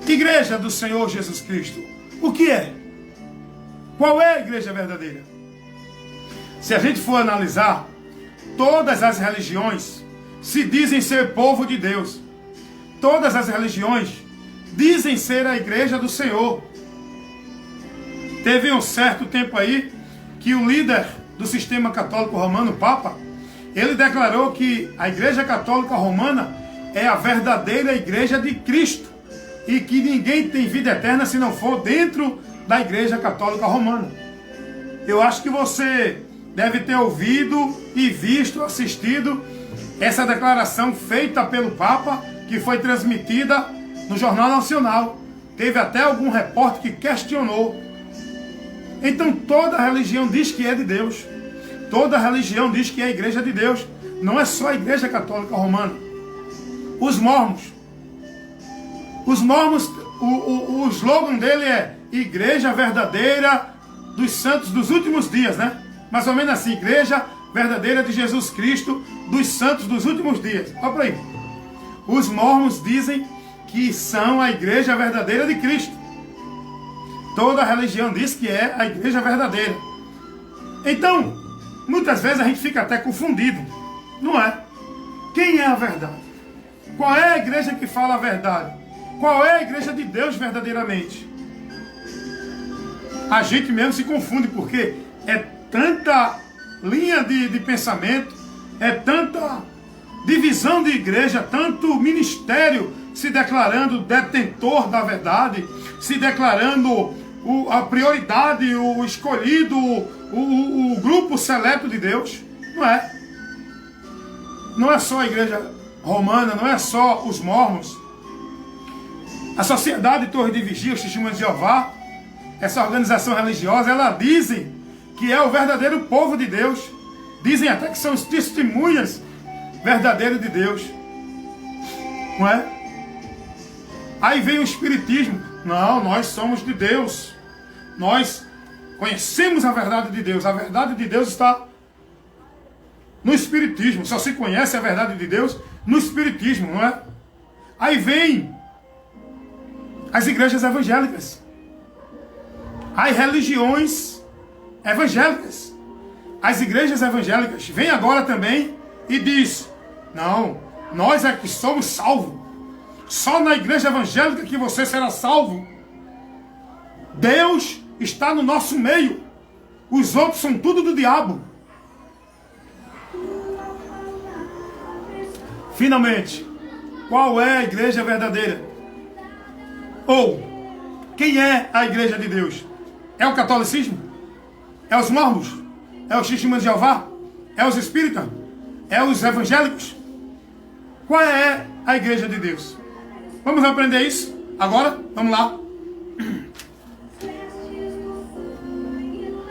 Igreja do Senhor Jesus Cristo. O que é? Qual é a igreja verdadeira? Se a gente for analisar, todas as religiões se dizem ser povo de Deus. Todas as religiões dizem ser a igreja do Senhor. Teve um certo tempo aí que o líder do sistema católico romano, o Papa, ele declarou que a igreja católica romana é a verdadeira igreja de Cristo e que ninguém tem vida eterna se não for dentro da igreja católica romana. Eu acho que você deve ter ouvido e visto, assistido essa declaração feita pelo Papa, que foi transmitida no Jornal Nacional. Teve até algum repórter que questionou. Então toda religião diz que é de Deus. Toda religião diz que é a igreja de Deus. Não é só a igreja católica romana. Os mormons, o slogan dele é Igreja Verdadeira dos Santos dos Últimos Dias, né? Mais ou menos assim, Igreja Verdadeira de Jesus Cristo dos Santos dos Últimos Dias. Olha para aí. Os mormons dizem que são a Igreja Verdadeira de Cristo. Toda religião diz que é a Igreja Verdadeira. Então, muitas vezes a gente fica até confundido, não é? Quem é a verdade? Qual é a igreja que fala a verdade? Qual é a igreja de Deus verdadeiramente? A gente mesmo se confunde porque é tanta linha de pensamento, é tanta divisão de igreja, tanto ministério se declarando detentor da verdade, se declarando a prioridade, o escolhido, o grupo seleto de Deus. Não é. Não é só a igreja romana, não é só os mormons. A Sociedade Torre de Vigia, os Testemunhos de Jeová, essa organização religiosa, ela dizem que é o verdadeiro povo de Deus. Dizem até que são os testemunhas verdadeiros de Deus. Não é? Aí vem o Espiritismo. Não, nós somos de Deus. Nós conhecemos a verdade de Deus. A verdade de Deus está no Espiritismo. Só se conhece a verdade de Deus no Espiritismo, não é? Aí vem as igrejas evangélicas. As religiões evangélicas. As igrejas evangélicas vêm agora também e diz: não, nós é que somos salvos. Só na igreja evangélica que você será salvo. Deus está no nosso meio. Os outros são tudo do diabo. Finalmente, qual é a igreja verdadeira? Ou, quem é a igreja de Deus? É o catolicismo? É os mormons? É os testemunhos de Jeová? É os espíritas? É os evangélicos? Qual é a igreja de Deus? Vamos aprender isso agora? Vamos lá.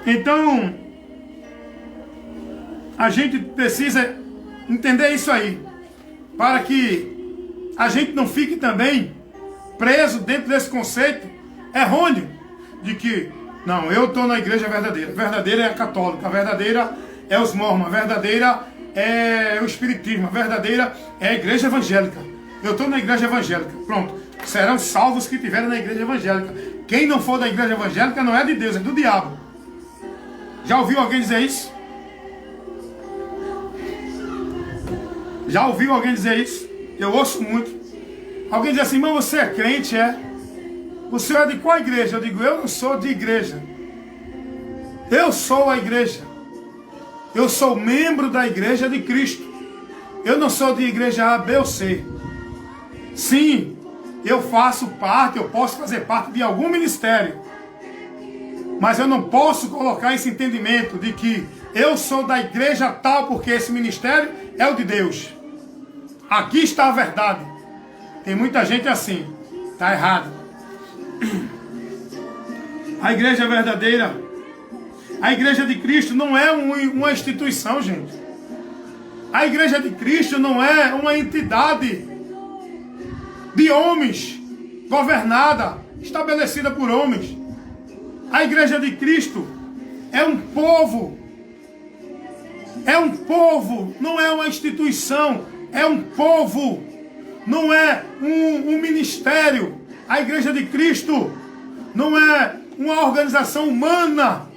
Então, a gente precisa entender isso aí, para que a gente não fique também preso dentro desse conceito errôneo de que, não, eu estou na igreja verdadeira. A verdadeira é a católica, a verdadeira é os mormons, a verdadeira é o espiritismo, a verdadeira é a igreja evangélica. Eu estou na igreja evangélica. Pronto, serão salvos que estiverem na igreja evangélica. Quem não for da igreja evangélica não é de Deus, é do diabo. Já ouviu alguém dizer isso? Já ouviu alguém dizer isso? Eu ouço muito. Alguém diz assim: irmão, você é crente, é? O senhor é de qual igreja? Eu digo: eu não sou de igreja. Eu sou a igreja. Eu sou membro da igreja de Cristo. Eu não sou de igreja A, B ou C. Sim, eu faço parte, eu posso fazer parte de algum ministério. Mas eu não posso colocar esse entendimento de que eu sou da igreja tal porque esse ministério é o de Deus. Aqui está a verdade. Tem muita gente assim. Está errado. A igreja verdadeira, a igreja de Cristo não é uma instituição, gente. A igreja de Cristo não é uma entidade de homens, governada, estabelecida por homens. A igreja de Cristo é um povo. É um povo, não é uma instituição. É um povo não é um ministério. A Igreja de Cristo não é uma organização humana.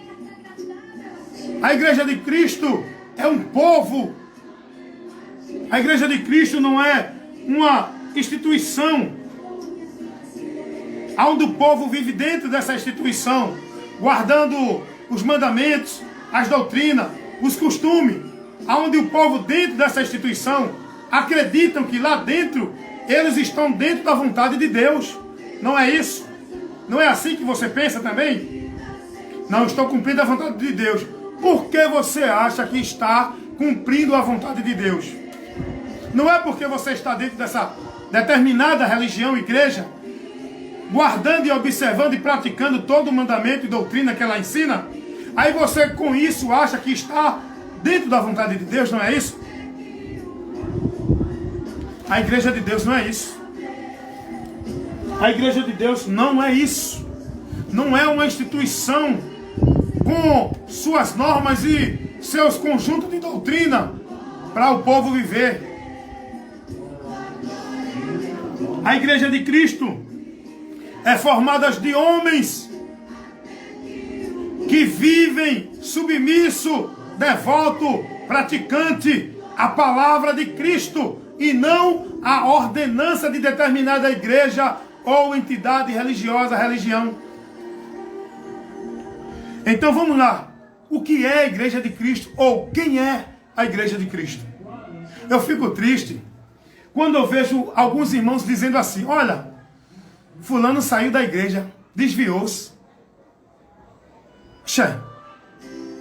A Igreja de Cristo é um povo. A Igreja de Cristo não é uma instituição onde o povo vive dentro dessa instituição, guardando os mandamentos, as doutrinas, os costumes, onde o povo dentro dessa instituição acreditam que lá dentro eles estão dentro da vontade de Deus. Não é isso? Não é assim que você pensa também? Não estou cumprindo a vontade de Deus. Por que você acha que está cumprindo a vontade de Deus? Não é porque você está dentro dessa determinada religião, igreja, guardando e observando e praticando todo o mandamento e doutrina que ela ensina, aí você com isso acha que está dentro da vontade de Deus, não é isso? A Igreja de Deus não é isso. A Igreja de Deus não é isso. Não é uma instituição com suas normas e seus conjuntos de doutrina para o povo viver. A Igreja de Cristo é formada de homens que vivem submisso, devoto, praticante à palavra de Cristo e não à ordenança de determinada igreja ou entidade religiosa, religião. Então vamos lá. O que é a Igreja de Cristo? Ou quem é a Igreja de Cristo? Eu fico triste quando eu vejo alguns irmãos dizendo assim: olha, fulano saiu da igreja, desviou-se.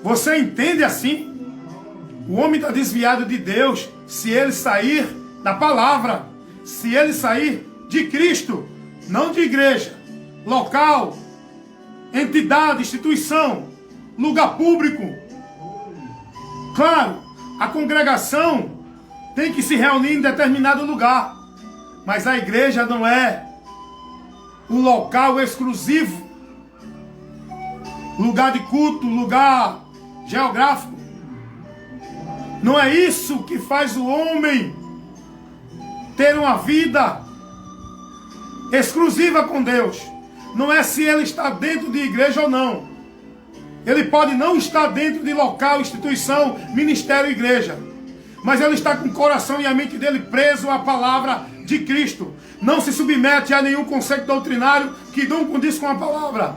Você entende assim? O homem está desviado de Deus se ele sair da palavra, se ele sair de Cristo, não de igreja, local, entidade, instituição, lugar público. Claro, a congregação tem que se reunir em determinado lugar, mas a igreja não é um local exclusivo, lugar de culto, lugar geográfico. Não é isso que faz o homem ter uma vida exclusiva com Deus. Não é se ele está dentro de igreja ou não. Ele pode não estar dentro de local, instituição, ministério, igreja, mas ele está com o coração e a mente dele preso à palavra de Cristo. Não se submete a nenhum conceito doutrinário que não condiz com a palavra.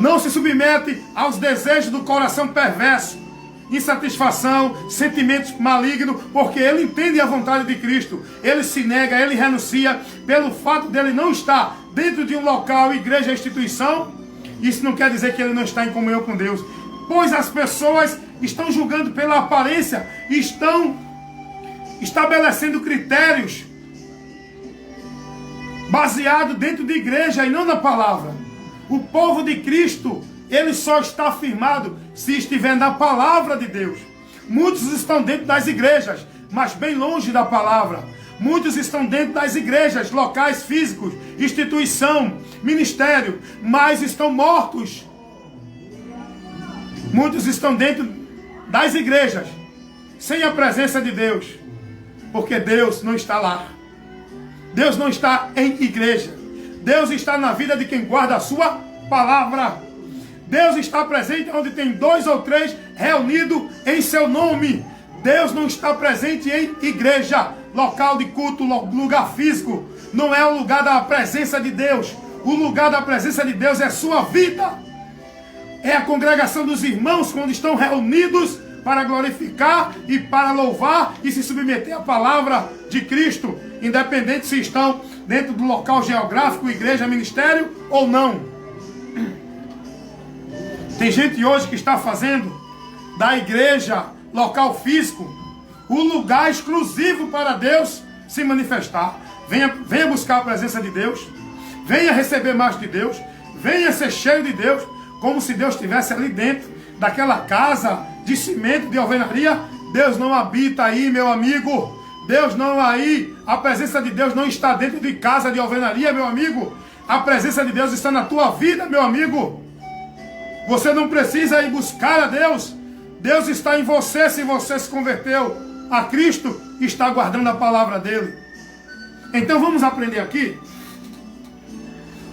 Não se submete aos desejos do coração perverso, insatisfação, sentimentos malignos, porque ele entende a vontade de Cristo. Ele se nega, ele renuncia pelo fato dele não estar dentro de um local, igreja, instituição. Isso não quer dizer que ele não está em comunhão com Deus, pois as pessoas estão julgando pela aparência, estão estabelecendo critérios baseados dentro de igreja e não na palavra. O povo de Cristo, ele só está firmado se estiver na palavra de Deus. Muitos estão dentro das igrejas, mas bem longe da palavra. Muitos estão dentro das igrejas, locais físicos, instituição, ministério, mas estão mortos. Muitos estão dentro das igrejas, sem a presença de Deus, porque Deus não está lá. Deus não está em igreja. Deus está na vida de quem guarda a sua palavra. Deus está presente onde tem 2 ou 3 reunidos em seu nome. Deus não está presente em igreja, local de culto, lugar físico. Não é o lugar da presença de Deus. O lugar da presença de Deus é sua vida. É a congregação dos irmãos quando estão reunidos para glorificar e para louvar e se submeter à palavra de Cristo, independente se estão dentro do local geográfico, igreja, ministério ou não. Tem gente hoje que está fazendo da igreja, local físico, o lugar exclusivo para Deus se manifestar. Venha buscar a presença de Deus, venha receber mais de Deus, venha ser cheio de Deus, como se Deus estivesse ali dentro daquela casa de cimento, de alvenaria. Deus não habita aí, meu amigo. Deus não aí, a presença de Deus não está dentro de casa de alvenaria, meu amigo. A presença de Deus está na tua vida, meu amigo. Você não precisa ir buscar a Deus. Deus está em você se você se converteu a Cristo e está guardando a palavra dele. Então vamos aprender aqui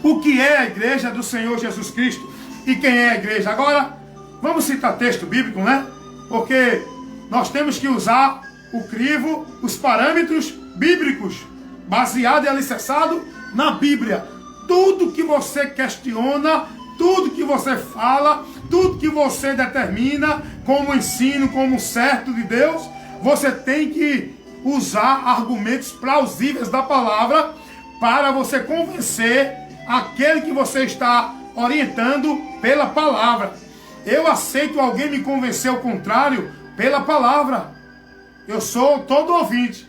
o que é a igreja do Senhor Jesus Cristo e quem é a igreja. Agora, vamos citar texto bíblico, né? Porque nós temos que usar o crivo, os parâmetros bíblicos, baseado e alicerçado na Bíblia. Tudo que você questiona, tudo que você fala, tudo que você determina como ensino, como certo de Deus, você tem que usar argumentos plausíveis da palavra para você convencer aquele que você está orientando pela palavra. Eu aceito alguém me convencer ao contrário pela palavra. Eu sou todo ouvinte.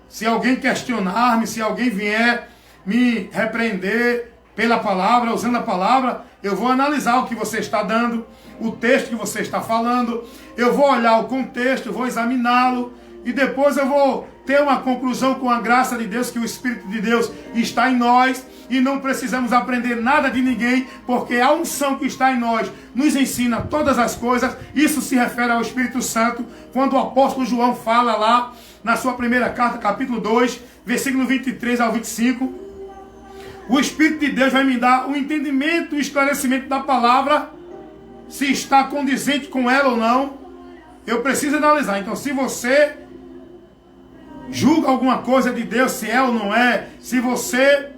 Se alguém questionar-me, se alguém vier me repreender pela palavra, usando a palavra, eu vou analisar o que você está dando, o texto que você está falando, eu vou olhar o contexto, eu vou examiná-lo, e depois eu vou ter uma conclusão com a graça de Deus, que o Espírito de Deus está em nós, e não precisamos aprender nada de ninguém, porque a unção que está em nós nos ensina todas as coisas. Isso se refere ao Espírito Santo, quando o apóstolo João fala lá, na sua primeira carta, capítulo 2, versículo 23 ao 25, o Espírito de Deus vai me dar o entendimento e o esclarecimento da palavra, se está condizente com ela ou não. Eu preciso analisar. Então, se você julga alguma coisa de Deus, se é ou não é, se você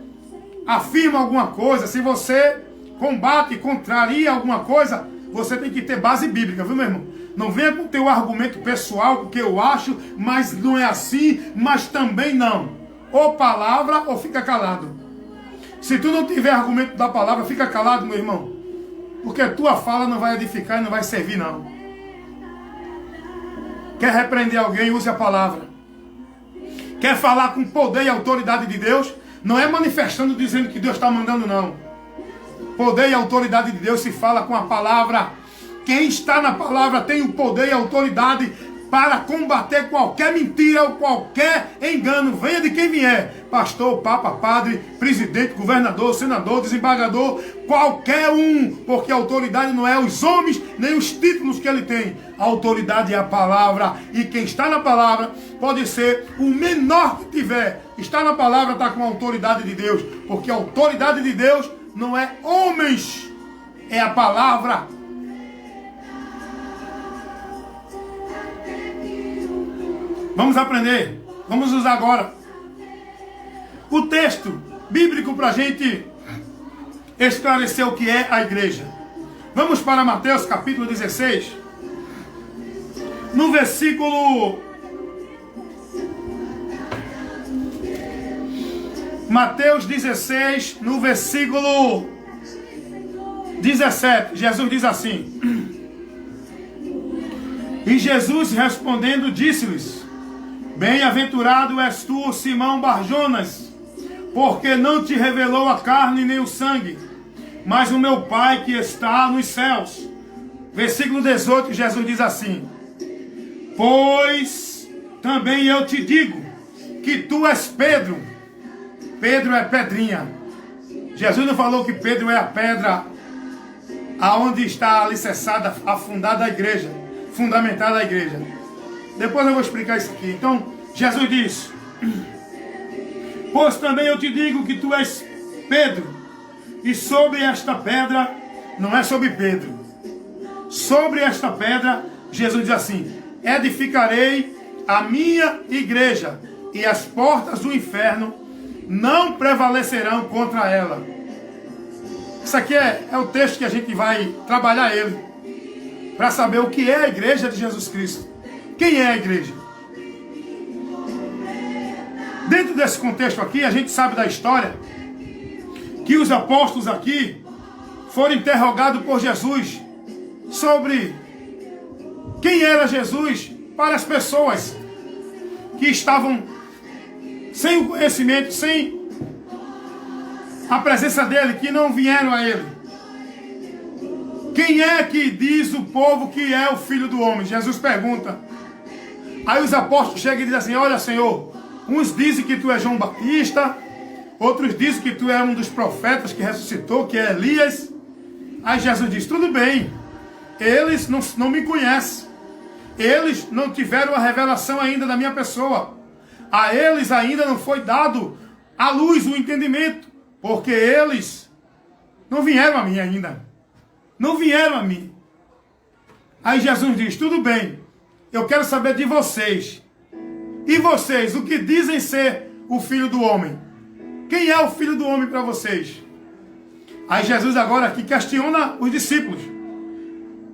afirma alguma coisa, se você combate, contraria alguma coisa, você tem que ter base bíblica, viu, meu irmão? Não venha com o teu argumento pessoal, porque eu acho, mas não é assim, mas também não. Ou palavra, ou fica calado. Se tu não tiver argumento da palavra, fica calado, meu irmão. Porque a tua fala não vai edificar e não vai servir, não. Quer repreender alguém, use a palavra. Quer falar com poder e autoridade de Deus, não é manifestando, dizendo que Deus está mandando, não. Poder e autoridade de Deus se fala com a palavra. Quem está na palavra tem o poder e a autoridade para combater qualquer mentira ou qualquer engano, venha de quem vier. Pastor, papa, padre, presidente, governador, senador, desembargador, qualquer um, porque a autoridade não é os homens, nem os títulos que ele tem. A autoridade é a palavra, e quem está na palavra pode ser o menor que tiver. Está na palavra, está com a autoridade de Deus, porque a autoridade de Deus não é homens, é a palavra. Vamos aprender, vamos usar agora o texto bíblico para a gente esclarecer o que é a igreja. Vamos para Mateus capítulo 16, no versículo... Mateus 16, no versículo 17, Jesus diz assim: E Jesus respondendo disse-lhes: Bem-aventurado és tu, Simão Barjonas, porque não te revelou a carne nem o sangue, mas o meu Pai que está nos céus. Versículo 18, Jesus diz assim: Pois também eu te digo que tu és Pedro. Pedro é pedrinha. Jesus não falou que Pedro é a pedra aonde está alicerçada, afundada a igreja, fundamentada a igreja. Depois eu vou explicar isso aqui. Então, Jesus diz: Pois também eu te digo que tu és Pedro, e sobre esta pedra, não é sobre Pedro, sobre esta pedra, Jesus diz assim: edificarei a minha igreja, e as portas do inferno não prevalecerão contra ela. Isso aqui é o texto que a gente vai trabalhar ele, para saber o que é a igreja de Jesus Cristo. Quem é a igreja? Dentro desse contexto aqui, a gente sabe da história que os apóstolos aqui foram interrogados por Jesus sobre quem era Jesus para as pessoas que estavam sem o conhecimento, sem a presença dele, que não vieram a ele. Quem é que diz o povo que é o Filho do Homem? Jesus pergunta. Aí os apóstolos chegam e dizem assim: olha, Senhor, uns dizem que tu és João Batista, outros dizem que tu és um dos profetas que ressuscitou, que é Elias. Aí Jesus diz: tudo bem, eles não me conhecem, eles não tiveram a revelação ainda da minha pessoa, a eles ainda não foi dado a luz, o entendimento, porque eles não vieram a mim ainda. Não vieram a mim. Aí Jesus diz, tudo bem, eu quero saber de vocês. E vocês, o que dizem ser o Filho do Homem? Quem é o Filho do Homem para vocês? Aí Jesus agora aqui questiona os discípulos.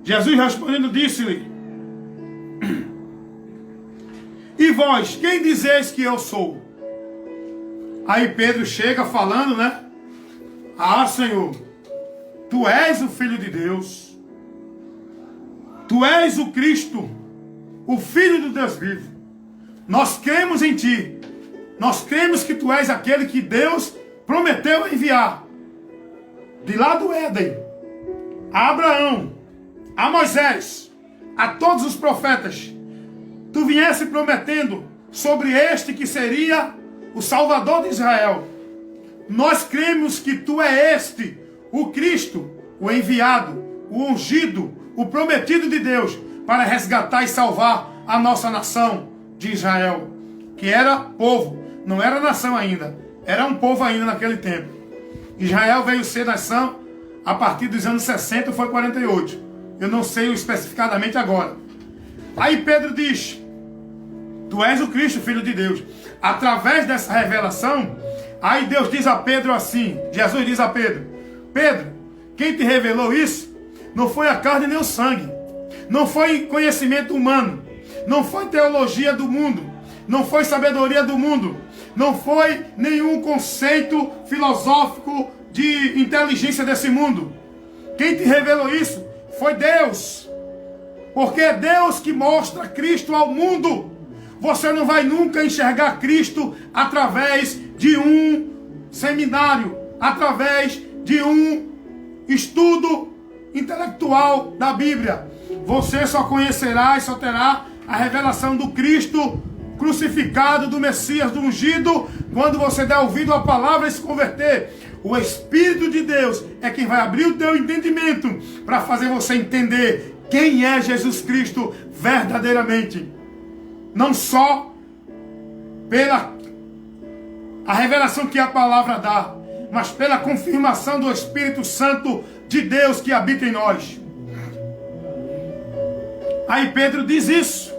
Jesus respondendo disse-lhe, e vós, quem dizeis que eu sou? Aí Pedro chega falando, né? Ah, Senhor, Tu és o Filho de Deus. Tu és o Cristo, o Filho do Deus vivo. Nós cremos em Ti. Nós cremos que Tu és aquele que Deus prometeu enviar. De lá do Éden, a Abraão, a Moisés, a todos os profetas, Tu viesse prometendo sobre este que seria o Salvador de Israel. Nós cremos que Tu é este, o Cristo, o enviado, o ungido, o prometido de Deus, para resgatar e salvar a nossa nação de Israel, que era povo, não era nação ainda, era um povo ainda naquele tempo. Israel veio ser nação a partir dos anos 60, foi 48. Eu não sei especificadamente agora. Aí Pedro diz, Tu és o Cristo, Filho de Deus. Através dessa revelação, aí Deus diz a Pedro assim, Jesus diz a Pedro, Pedro, quem te revelou isso não foi a carne nem o sangue, não foi conhecimento humano, não foi teologia do mundo, não foi sabedoria do mundo, não foi nenhum conceito filosófico de inteligência desse mundo. Quem te revelou isso foi Deus, porque é Deus que mostra Cristo ao mundo. Você não vai nunca enxergar Cristo através de um seminário, através de um estudo intelectual da Bíblia. Você só conhecerá e só terá a revelação do Cristo crucificado, do Messias, do ungido, quando você der ouvido à palavra e se converter. O Espírito de Deus é quem vai abrir o teu entendimento para fazer você entender quem é Jesus Cristo verdadeiramente. Não só pela a revelação que a palavra dá, mas pela confirmação do Espírito Santo de Deus que habita em nós. Aí Pedro diz isso.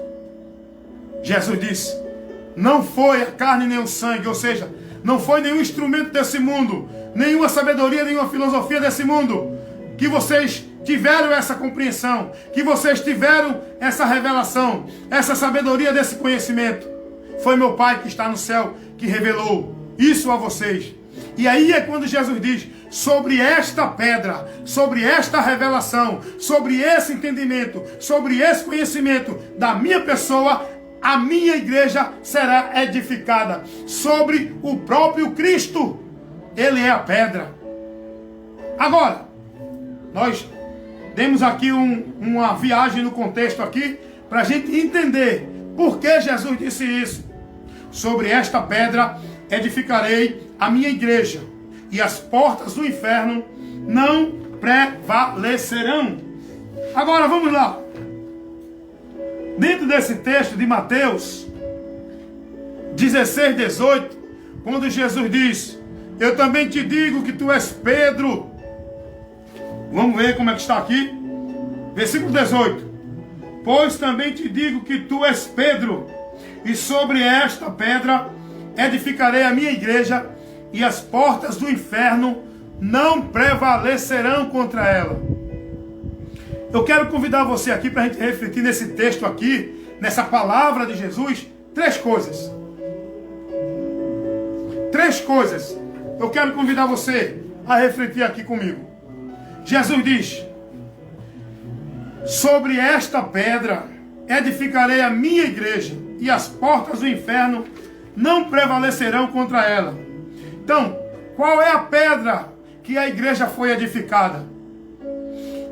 Jesus disse, não foi a carne nem o sangue, ou seja, não foi nenhum instrumento desse mundo, nenhuma sabedoria, nenhuma filosofia desse mundo, que vocês tiveram essa compreensão, que vocês tiveram essa revelação, essa sabedoria desse conhecimento. Foi meu Pai que está no céu que revelou isso a vocês. E aí é quando Jesus diz, sobre esta pedra, sobre esta revelação, sobre esse entendimento, sobre esse conhecimento da minha pessoa, a minha igreja será edificada. Sobre o próprio Cristo, Ele é a pedra. Agora, nós demos aqui uma viagem no contexto aqui, para a gente entender por que Jesus disse isso. Sobre esta pedra edificarei a minha igreja, e as portas do inferno não prevalecerão. Agora vamos lá. Dentro desse texto de Mateus 16, 18, quando Jesus diz, eu também te digo que tu és Pedro. Vamos ver como é que está aqui. Versículo 18. Pois também te digo que tu és Pedro, e sobre esta pedra edificarei a minha igreja, e as portas do inferno não prevalecerão contra ela. Eu quero convidar você aqui para a gente refletir nesse texto aqui, nessa palavra de Jesus, três coisas. Três coisas. Eu quero convidar você a refletir aqui comigo. Jesus diz, sobre esta pedra edificarei a minha igreja, e as portas do inferno não prevalecerão contra ela. Então, qual é a pedra que a igreja foi edificada?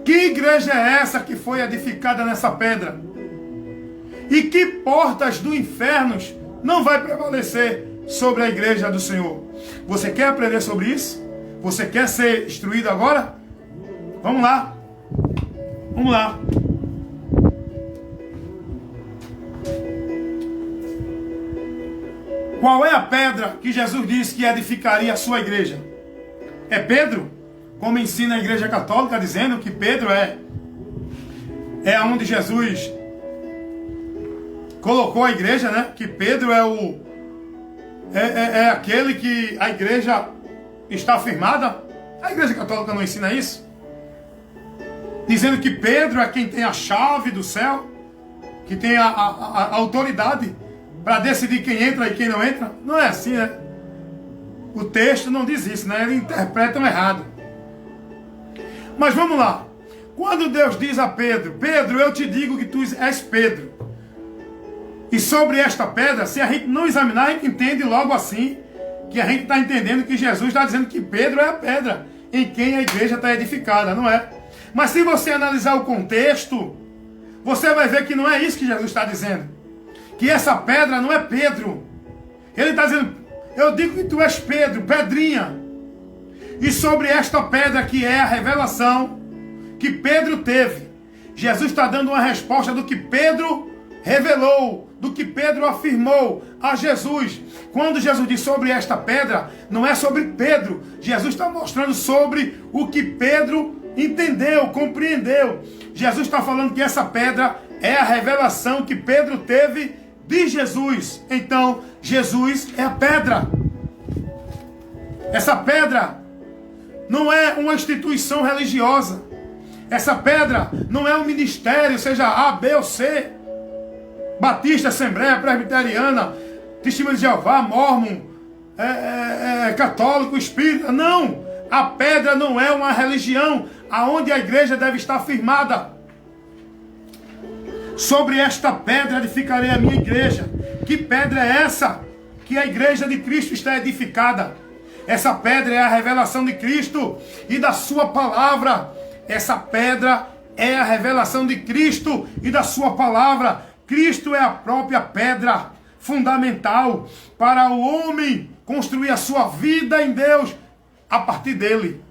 Que igreja é essa que foi edificada nessa pedra? E que portas do inferno não vai prevalecer sobre a igreja do Senhor? Você quer aprender sobre isso? Você quer ser instruído agora? Vamos lá. Vamos lá. Qual é a pedra que Jesus disse que edificaria a sua igreja? É Pedro? Como ensina a igreja católica, dizendo que Pedro é onde Jesus colocou a igreja, né? Que Pedro é aquele que a igreja está firmada. A igreja católica não ensina isso? Dizendo que Pedro é quem tem a chave do céu, que tem a autoridade para decidir quem entra e quem não entra. Não é assim, né? O texto não diz isso, né? Eles interpretam errado. Mas vamos lá. Quando Deus diz a Pedro, Pedro, eu te digo que tu és Pedro. E sobre esta pedra, se a gente não examinar, a gente entende logo assim, que a gente está entendendo que Jesus está dizendo que Pedro é a pedra em quem a igreja está edificada, não é? Mas se você analisar o contexto, você vai ver que não é isso que Jesus está dizendo. Que essa pedra não é Pedro. Ele está dizendo, eu digo que tu és Pedro, pedrinha. E sobre esta pedra que é a revelação que Pedro teve, Jesus está dando uma resposta do que Pedro revelou, do que Pedro afirmou a Jesus. Quando Jesus diz sobre esta pedra, não é sobre Pedro. Jesus está mostrando sobre o que Pedro entendeu, compreendeu. Jesus está falando que essa pedra é a revelação que Pedro teve de Jesus. Então, Jesus é a pedra. Essa pedra não é uma instituição religiosa. Essa pedra não é um ministério, seja A, B ou C. Batista, Assembleia, Presbiteriana, Testemunho de Jeová, Mórmon, Católico, Espírita. Não! A pedra não é uma religião aonde a igreja deve estar firmada. Sobre esta pedra edificarei a minha igreja. Que pedra é essa? Que a igreja de Cristo está edificada. Essa pedra é a revelação de Cristo e da sua palavra. Essa pedra é a revelação de Cristo e da sua palavra. Cristo é a própria pedra fundamental para o homem construir a sua vida em Deus a partir dele.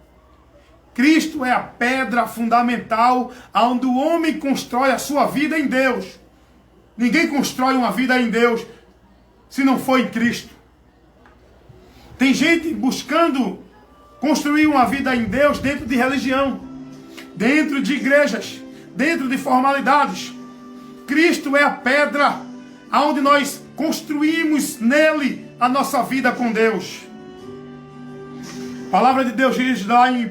Cristo é a pedra fundamental onde o homem constrói a sua vida em Deus. Ninguém constrói uma vida em Deus se não for em Cristo. Tem gente buscando construir uma vida em Deus dentro de religião, dentro de igrejas, dentro de formalidades. Cristo é a pedra onde nós construímos nele a nossa vida com Deus. A palavra de Deus diz lá em 1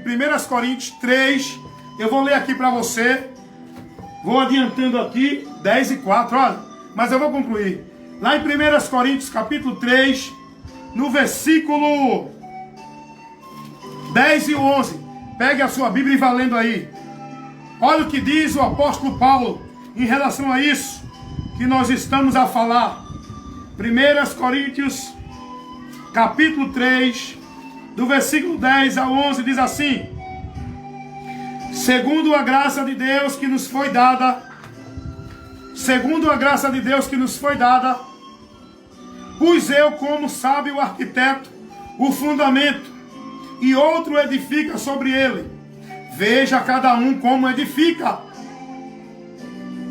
Coríntios 3, eu vou ler aqui para você, vou adiantando aqui, 10 e 4, olha, mas eu vou concluir. Lá em 1 Coríntios capítulo 3, no versículo 10 e 11, pegue a sua Bíblia e vá lendo aí. Olha o que diz o apóstolo Paulo em relação a isso que nós estamos a falar. 1 Coríntios capítulo 3, do versículo 10 a 11, diz assim: segundo a graça de Deus que nos foi dada, pus eu como sábio arquiteto o fundamento, e outro edifica sobre ele. Veja cada um como edifica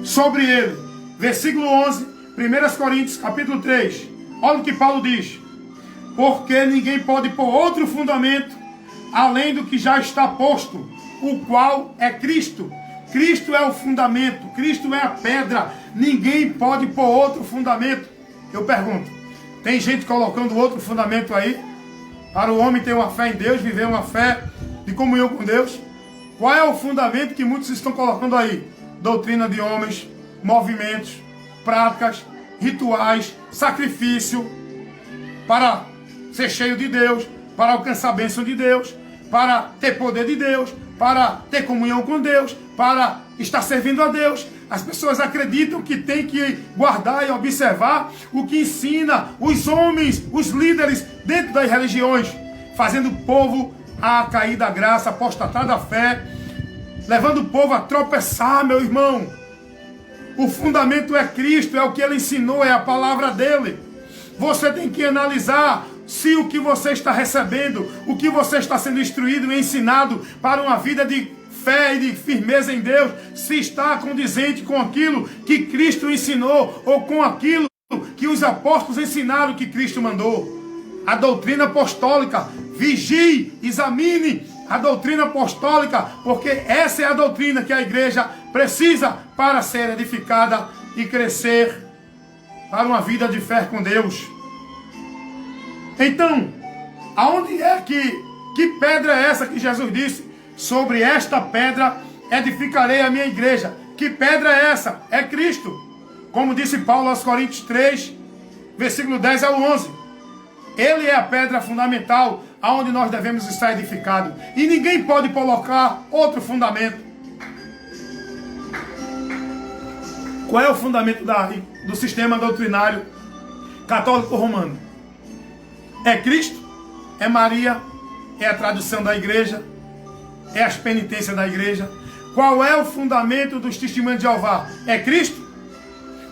sobre ele. Versículo 11, 1 Coríntios capítulo 3. Olha o que Paulo diz: porque ninguém pode pôr outro fundamento além do que já está posto, o qual é Cristo. Cristo é o fundamento, Cristo é a pedra. Ninguém pode pôr outro fundamento. Eu pergunto, tem gente colocando outro fundamento aí para o homem ter uma fé em Deus, viver uma fé de comunhão com Deus? Qual é o fundamento que muitos estão colocando aí? Doutrina de homens, movimentos, práticas, rituais, sacrifício, para ser cheio de Deus, para alcançar a bênção de Deus, para ter poder de Deus, para ter comunhão com Deus, para estar servindo a Deus. As pessoas acreditam que tem que guardar e observar o que ensina os homens, os líderes dentro das religiões, fazendo o povo a cair da graça, apostatar da fé, levando o povo a tropeçar, meu irmão. O fundamento é Cristo, é o que ele ensinou, é a palavra dele. Você tem que analisar se o que você está recebendo, o que você está sendo instruído e ensinado para uma vida de fé e de firmeza em Deus, se está condizente com aquilo que Cristo ensinou ou com aquilo que os apóstolos ensinaram o que Cristo mandou. A doutrina apostólica. Vigie, examine a doutrina apostólica, porque essa é a doutrina que a igreja precisa para ser edificada e crescer para uma vida de fé com Deus. Então, aonde é que pedra é essa que Jesus disse? Sobre esta pedra edificarei a minha igreja. Que pedra é essa? É Cristo. Como disse Paulo aos Coríntios 3, versículo 10 ao 11. Ele é a pedra fundamental aonde nós devemos estar edificados. E ninguém pode colocar outro fundamento. Qual é o fundamento do sistema doutrinário católico romano? É Cristo? É Maria? É a tradição da igreja? É as penitências da igreja? Qual é o fundamento dos testemunhos de Jeová? É Cristo?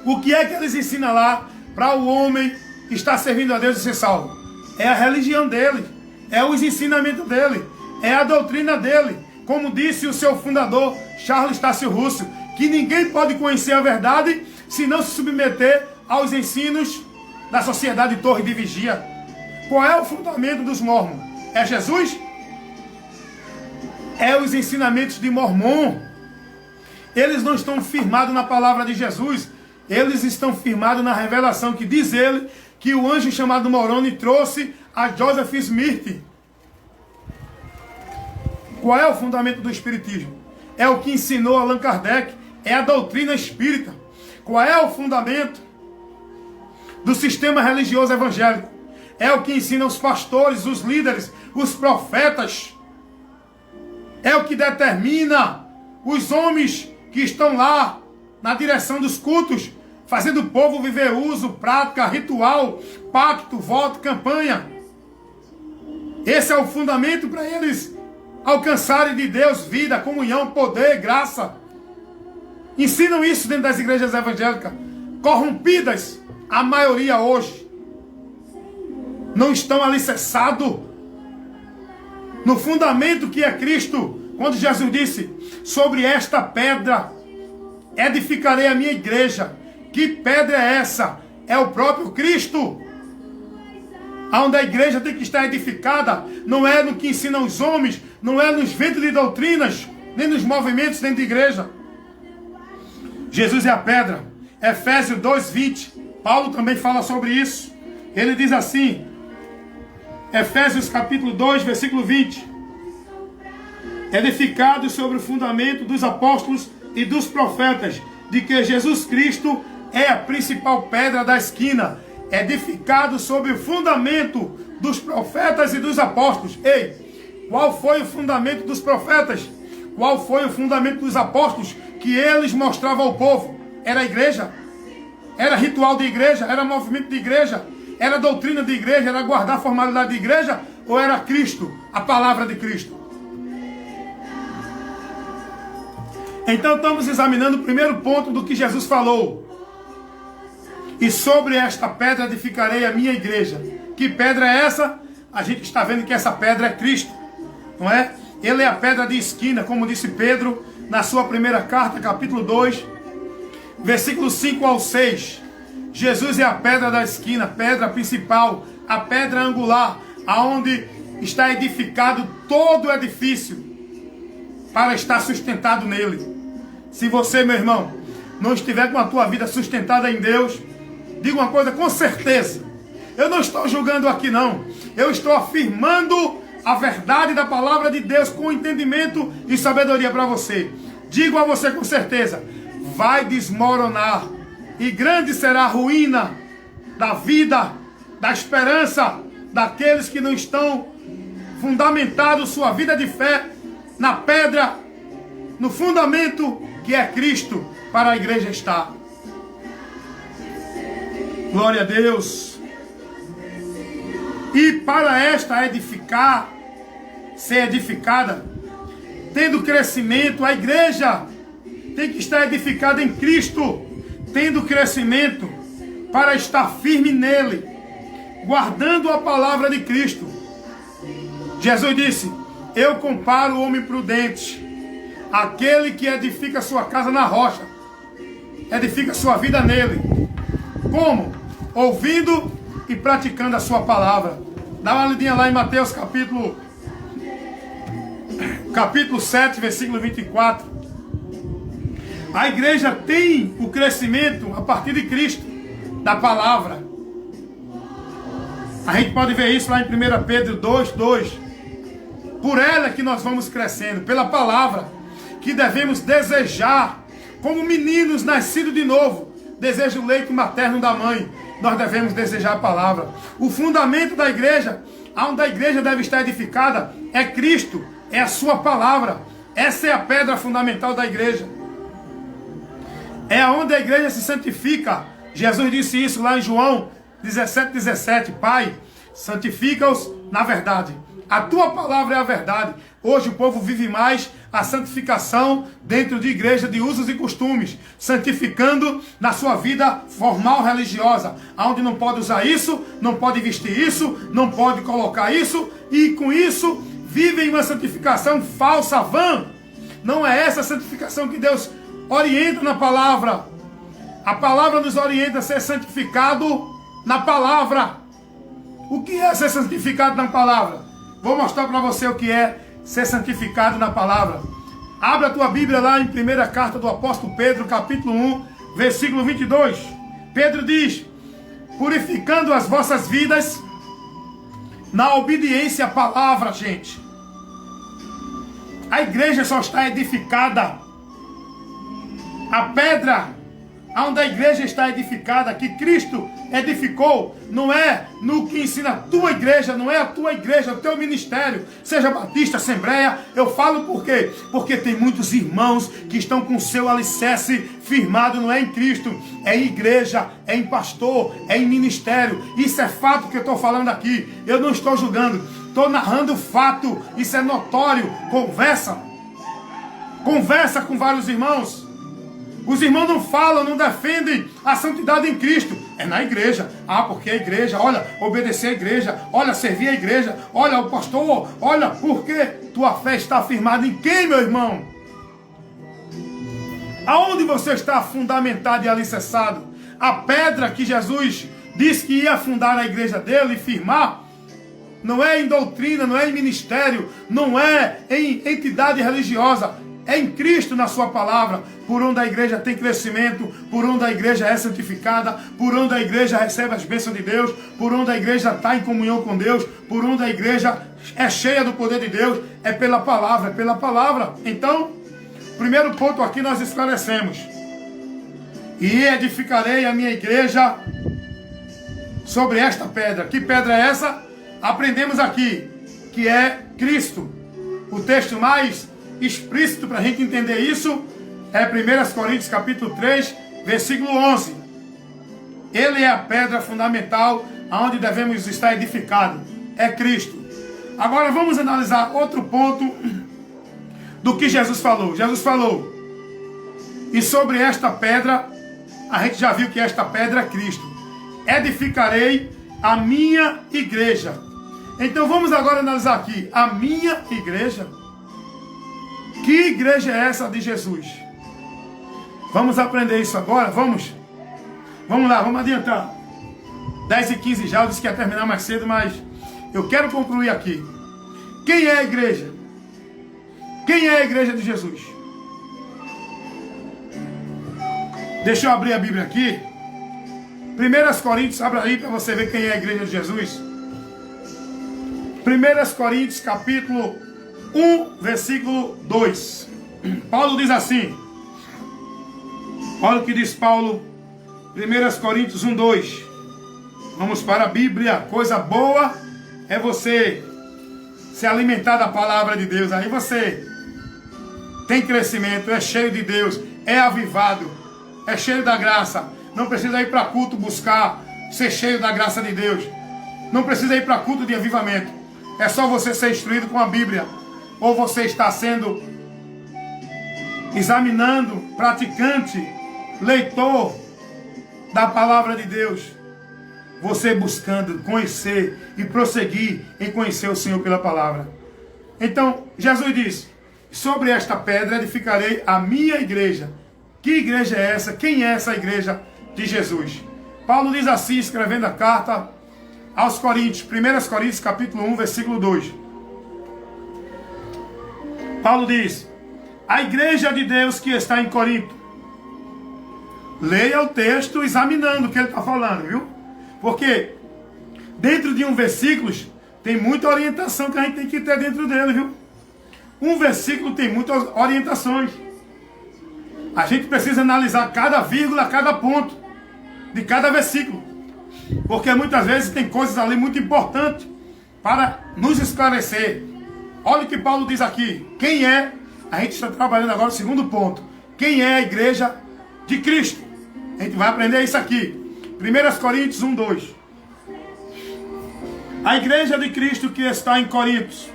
O que é que eles ensinam lá para o homem estar servindo a Deus e ser salvo? É a religião dele, é os ensinamentos dele, é a doutrina dele. Como disse o seu fundador, Charles Tasso Russell, que ninguém pode conhecer a verdade se não se submeter aos ensinos da sociedade Torre de Vigia. Qual é o fundamento dos mormons? É Jesus? É os ensinamentos de Mormon. Eles não estão firmados na palavra de Jesus. Eles estão firmados na revelação que diz ele que o anjo chamado Moroni trouxe a Joseph Smith. Qual é o fundamento do espiritismo? É o que ensinou Allan Kardec. É a doutrina espírita. Qual é o fundamento do sistema religioso evangélico? É o que ensina os pastores, os líderes, os profetas. É o que determina os homens que estão lá na direção dos cultos, fazendo o povo viver uso, prática, ritual, pacto, voto, campanha. Esse é o fundamento para eles alcançarem de Deus vida, comunhão, poder, graça. Ensinam isso dentro das igrejas evangélicas, corrompidas, a maioria hoje. Não estão alicerçados no fundamento que é Cristo. Quando Jesus disse, sobre esta pedra edificarei a minha igreja. Que pedra é essa? É o próprio Cristo. Onde a igreja tem que estar edificada, não é no que ensinam os homens, não é nos ventos de doutrinas, nem nos movimentos dentro da igreja. Jesus é a pedra. Efésios 2:20. Paulo também fala sobre isso. Ele diz assim, Efésios capítulo 2, versículo 20. Edificado sobre o fundamento dos apóstolos e dos profetas, de que Jesus Cristo é a principal pedra da esquina, edificado sobre o fundamento dos profetas e dos apóstolos. Ei, qual foi o fundamento dos profetas? Qual foi o fundamento dos apóstolos que eles mostravam ao povo? Era a igreja? Era ritual de igreja? Era movimento de igreja? Era doutrina de igreja? Era guardar a formalidade de igreja? Ou era Cristo, a palavra de Cristo? Então estamos examinando o primeiro ponto do que Jesus falou. E sobre esta pedra edificarei a minha igreja. Que pedra é essa? A gente está vendo que essa pedra é Cristo, não é? Ele é a pedra de esquina, como disse Pedro na sua primeira carta, capítulo 2, versículo 5 ao 6. Jesus é a pedra da esquina, pedra principal, a pedra angular, aonde está edificado todo o edifício para estar sustentado nele. Se você, meu irmão, não estiver com a tua vida sustentada em Deus, diga uma coisa com certeza. Eu não estou julgando aqui não. Eu estou afirmando a verdade da palavra de Deus com entendimento e sabedoria para você. Digo a você com certeza, vai desmoronar. E grande será a ruína da vida, da esperança daqueles que não estão fundamentados sua vida de fé na pedra, no fundamento que é Cristo, para a igreja estar. Glória a Deus. E para esta edificar, ser edificada, tendo crescimento, a igreja tem que estar edificada em Cristo, tendo crescimento para estar firme nele, guardando a palavra de Cristo. Jesus disse, eu comparo o homem prudente, aquele que edifica sua casa na rocha, edifica sua vida nele. Como? ouvindo e praticando a sua palavra. Dá uma lidinha lá em Mateus capítulo 7, versículo 24. A igreja tem o crescimento a partir de Cristo, da palavra. A gente pode ver isso lá em 1 Pedro 2, 2. Por ela é que nós vamos crescendo, pela palavra, que devemos desejar, como meninos nascidos de novo, deseja o leite materno da mãe. Nós devemos desejar a palavra. O fundamento da igreja, onde a igreja deve estar edificada, é Cristo, é a sua palavra. Essa é a pedra fundamental da igreja. É onde a igreja se santifica. Jesus disse isso lá em João 17, 17. Pai, santifica-os na verdade. A tua palavra é a verdade. Hoje o povo vive mais a santificação dentro de igreja de usos e costumes, santificando na sua vida formal religiosa, onde não pode usar isso, não pode vestir isso, não pode colocar isso, e com isso vivem uma santificação falsa, vã. Não é essa a santificação que Deus orienta na palavra. A palavra nos orienta a ser santificado na palavra. O que é ser santificado na palavra? Vou mostrar para você o que é ser santificado na palavra. Abra a tua Bíblia lá em primeira carta do apóstolo Pedro, capítulo 1, versículo 22. Pedro diz: purificando as vossas vidas na obediência à palavra, gente. A igreja só está edificada. A pedra onde a igreja está edificada, que Cristo edificou, não é no que ensina a tua igreja, não é a tua igreja, o teu ministério, seja batista, assembleia. Eu falo por quê? Porque tem muitos irmãos que estão com o seu alicerce firmado, não é em Cristo, é em igreja, é em pastor, é em ministério. Isso é fato que eu estou falando aqui, eu não estou julgando, estou narrando fato, isso é notório. Conversa com vários irmãos. Os irmãos não falam, não defendem a santidade em Cristo. É na igreja. Ah, porque a igreja, olha, obedecer a igreja, olha, servir a igreja, olha, o pastor, olha, porque tua fé está firmada em quem, meu irmão? Aonde você está fundamentado e alicerçado? A pedra que Jesus disse que ia fundar a igreja dele e firmar, não é em doutrina, não é em ministério, não é em entidade religiosa. É em Cristo, na sua palavra, por onde a igreja tem crescimento, por onde a igreja é santificada, por onde a igreja recebe as bênçãos de Deus, por onde a igreja está em comunhão com Deus, por onde a igreja é cheia do poder de Deus, é pela palavra, é pela palavra. Então, primeiro ponto aqui nós esclarecemos: e edificarei a minha igreja sobre esta pedra. Que pedra é essa? Aprendemos aqui, que é Cristo. O texto mais explícito para a gente entender isso é 1 Coríntios capítulo 3, versículo 11. Ele é a pedra fundamental aonde devemos estar edificados. É Cristo. Agora vamos analisar outro ponto do que Jesus falou. Jesus falou: e sobre esta pedra, a gente já viu que esta pedra é Cristo. Edificarei a minha igreja. Então vamos agora analisar aqui. A minha igreja. Que igreja é essa de Jesus? Vamos aprender isso agora? Vamos lá, vamos adiantar. 10h15 já, eu disse que ia terminar mais cedo, mas eu quero concluir aqui. Quem é a igreja? Quem é a igreja de Jesus? Deixa eu abrir a Bíblia aqui. 1 Coríntios, abra aí para você ver quem é a igreja de Jesus. 1 Coríntios capítulo 1, versículo 2. Paulo diz assim. Olha o que diz Paulo. 1 Coríntios 1, 2. Vamos para a Bíblia. Coisa boa é você se alimentar da palavra de Deus. Aí você tem crescimento, é cheio de Deus, é avivado, é cheio da graça. Não precisa ir para culto buscar ser cheio da graça de Deus. Não precisa ir para culto de avivamento. É só você ser instruído com a Bíblia. Ou você está sendo examinando, praticante, leitor da palavra de Deus. Você buscando conhecer e prosseguir em conhecer o Senhor pela palavra. Então, Jesus disse: sobre esta pedra edificarei a minha igreja. Que igreja é essa? Quem é essa igreja de Jesus? Paulo diz assim, escrevendo a carta aos Coríntios, 1 Coríntios capítulo 1, versículo 2. Paulo diz: a igreja de Deus que está em Corinto. Leia o texto examinando o que ele está falando, viu? Porque dentro de um versículo tem muita orientação que a gente tem que ter dentro dele, viu? Um versículo tem muitas orientações. A gente precisa analisar cada vírgula, cada ponto de cada versículo. Porque muitas vezes tem coisas ali muito importantes para nos esclarecer. Olha o que Paulo diz aqui. Quem é? A gente está trabalhando agora o segundo ponto. Quem é a igreja de Cristo? A gente vai aprender isso aqui. 1 Coríntios 1, 2. A igreja de Cristo que está em Coríntios,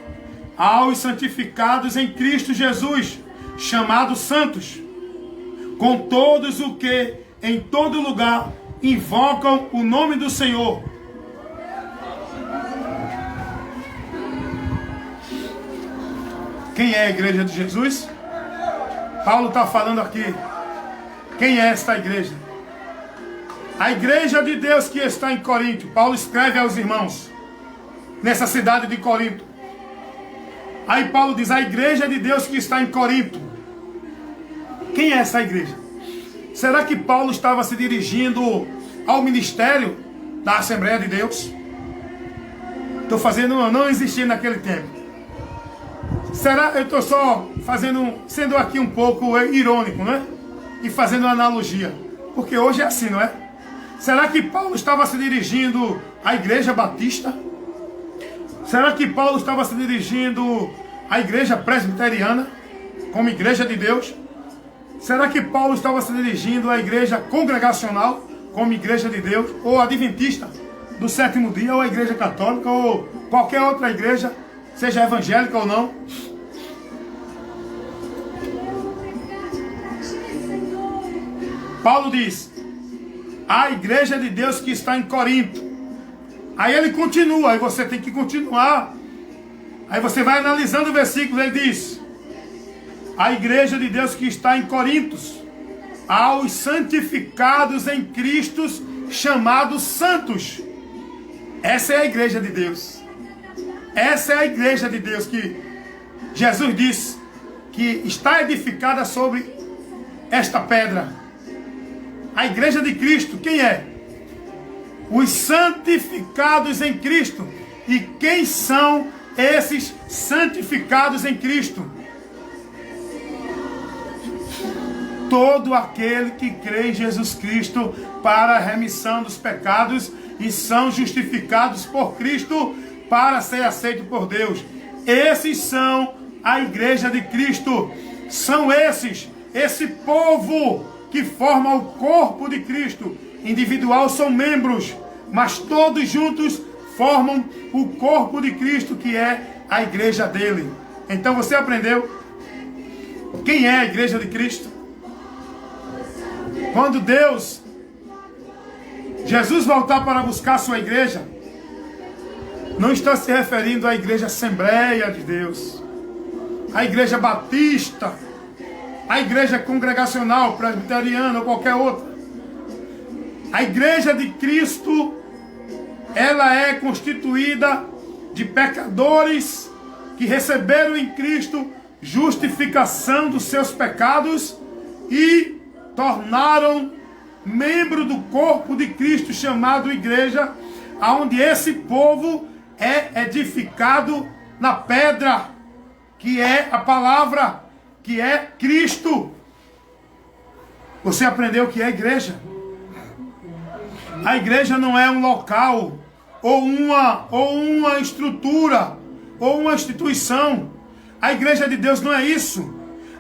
aos santificados em Cristo Jesus, chamados santos, com todos os que em todo lugar invocam o nome do Senhor. Quem é a igreja de Jesus? Paulo está falando aqui. Quem é esta igreja? A igreja de Deus que está em Corinto. Paulo escreve aos irmãos nessa cidade de Corinto. Aí Paulo diz: a igreja de Deus que está em Corinto. Quem é essa igreja? Será que Paulo estava se dirigindo ao ministério da Assembleia de Deus? Estou fazendo, não existia naquele tempo. Será, eu estou só fazendo, sendo aqui um pouco irônico, né? E fazendo uma analogia. Porque hoje é assim, não é? Será que Paulo estava se dirigindo à igreja batista? Será que Paulo estava se dirigindo à igreja presbiteriana, como igreja de Deus? Será que Paulo estava se dirigindo à igreja congregacional, como igreja de Deus? Ou adventista do sétimo dia, ou a igreja católica, ou qualquer outra igreja, seja evangélica ou não? Paulo diz: a igreja de Deus que está em Corinto. Aí ele continua, aí você tem que continuar. Aí você vai analisando o versículo, ele diz: a igreja de Deus que está em Corintos, aos santificados em Cristo, chamados santos. Essa é a igreja de Deus. Essa é a igreja de Deus que Jesus disse que está edificada sobre esta pedra. A igreja de Cristo, quem é? Os santificados em Cristo. E quem são esses santificados em Cristo? Todo aquele que crê em Jesus Cristo para a remissão dos pecados e são justificados por Cristo para ser aceito por Deus. Esses são a igreja de Cristo. São esses, esse povo que forma o corpo de Cristo. Individual são membros, mas todos juntos formam o corpo de Cristo, que é a igreja dele. Então você aprendeu quem é a igreja de Cristo? Quando Jesus voltar para buscar a sua igreja, não está se referindo à igreja Assembleia de Deus, à igreja batista, à igreja congregacional, presbiteriana ou qualquer outra. A igreja de Cristo, ela é constituída de pecadores que receberam em Cristo justificação dos seus pecados e tornaram membro do corpo de Cristo, chamado igreja, aonde esse povo é edificado na pedra, que é a palavra, que é Cristo. Você aprendeu o que é igreja? A igreja não é um local, ou uma estrutura, ou uma instituição. A igreja de Deus não é isso.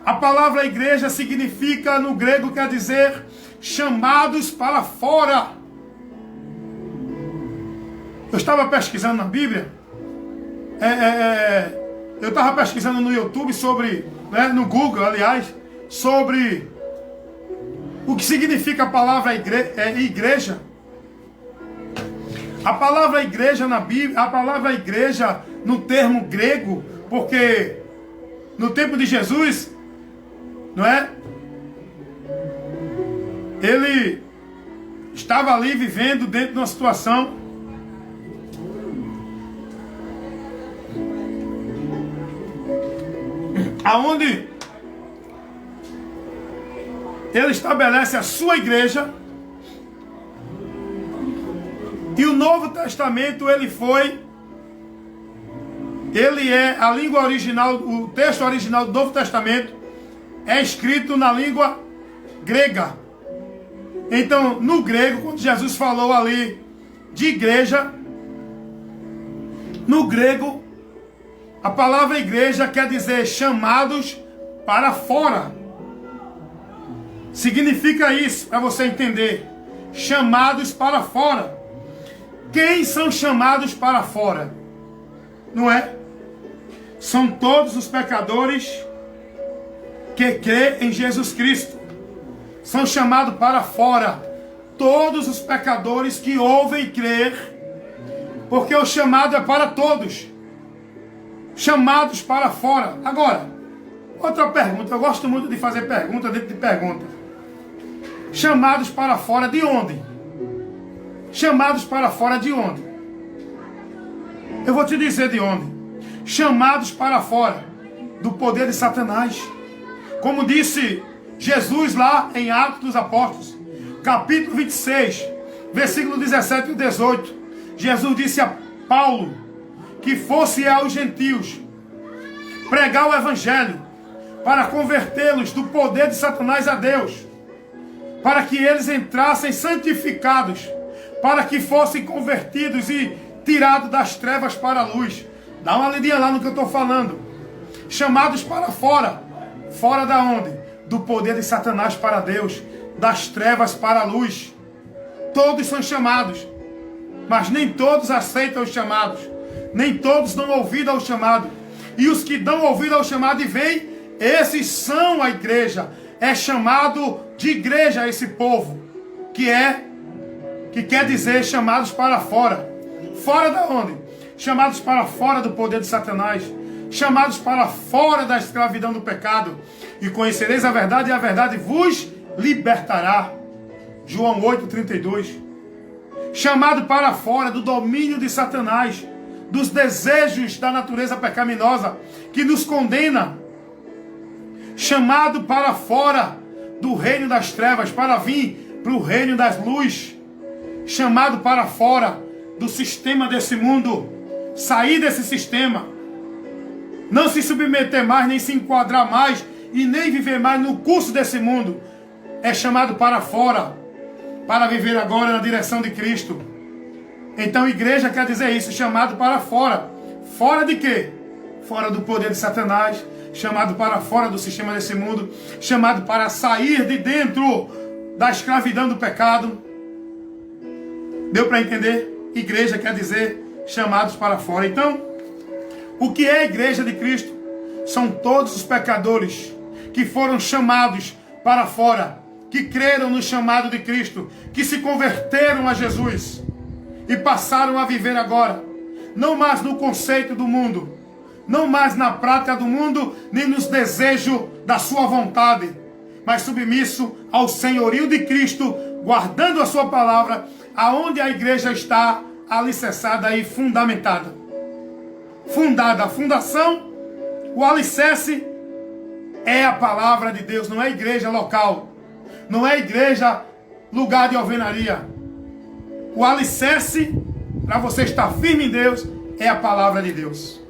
A palavra igreja significa, no grego, quer dizer chamados para fora. Eu estava pesquisando na Bíblia, eu estava pesquisando no YouTube sobre, no Google, aliás, sobre o que significa a palavra igreja. A palavra igreja na Bíblia, a palavra igreja no termo grego, porque no tempo de Jesus, não é? estava ali vivendo dentro de uma situação aonde ele estabelece a sua igreja, e o Novo Testamento ele é a língua original, o texto original do Novo Testamento é escrito na língua grega. Então, no grego, quando Jesus falou ali de igreja, no grego, a palavra igreja quer dizer chamados para fora. Significa isso, para você entender. Chamados para fora. Quem são chamados para fora? Não é? São todos os pecadores que crê em Jesus Cristo. São chamados para fora todos os pecadores que ouvem crer, porque o chamado é para todos. Chamados para fora. Agora, outra pergunta. Eu gosto muito de fazer pergunta dentro de pergunta. Chamados para fora de onde? Chamados para fora de onde? Eu vou te dizer de onde. Chamados para fora do poder de Satanás. Como disse Jesus lá em Atos dos Apóstolos, capítulo 26, versículo 17 e 18. Jesus disse a Paulo que fosse aos gentios pregar o evangelho para convertê-los do poder de Satanás a Deus, para que eles entrassem santificados, para que fossem convertidos e tirados das trevas para a luz. Dá uma lidinha lá no que eu estou falando. Chamados para fora. Fora da onde? Do poder de Satanás para Deus, das trevas para a luz. Todos são chamados, mas nem todos aceitam os chamados. Nem todos dão ouvido ao chamado. E os que dão ouvido ao chamado e vêm, esses são a igreja. É chamado de igreja esse povo, que quer dizer chamados para fora. Fora da onde? Chamados para fora do poder de Satanás. Chamados para fora da escravidão do pecado. E conhecereis a verdade, e a verdade vos libertará. João 8:32. Chamado para fora do domínio de Satanás, dos desejos da natureza pecaminosa que nos condena. Chamado para fora do reino das trevas para vir para o reino das luzes. Chamado para fora do sistema desse mundo. Sair desse sistema. Não se submeter mais, nem se enquadrar mais e nem viver mais no curso desse mundo. É chamado para fora, para viver agora na direção de Cristo. Então igreja quer dizer isso, chamado para fora. Fora de quê? Fora do poder de Satanás, chamado para fora do sistema desse mundo, chamado para sair de dentro da escravidão do pecado. Deu para entender? Igreja quer dizer chamados para fora. Então, o que é a igreja de Cristo? São todos os pecadores que foram chamados para fora, que creram no chamado de Cristo, que se converteram a Jesus e passaram a viver agora, não mais no conceito do mundo, não mais na prática do mundo, nem nos desejos da sua vontade, mas submisso ao senhorio de Cristo, guardando a sua palavra, aonde a igreja está alicerçada e fundamentada. Fundada, a fundação, o alicerce é a palavra de Deus, não é igreja local, não é igreja lugar de alvenaria. O alicerce para você estar firme em Deus é a palavra de Deus.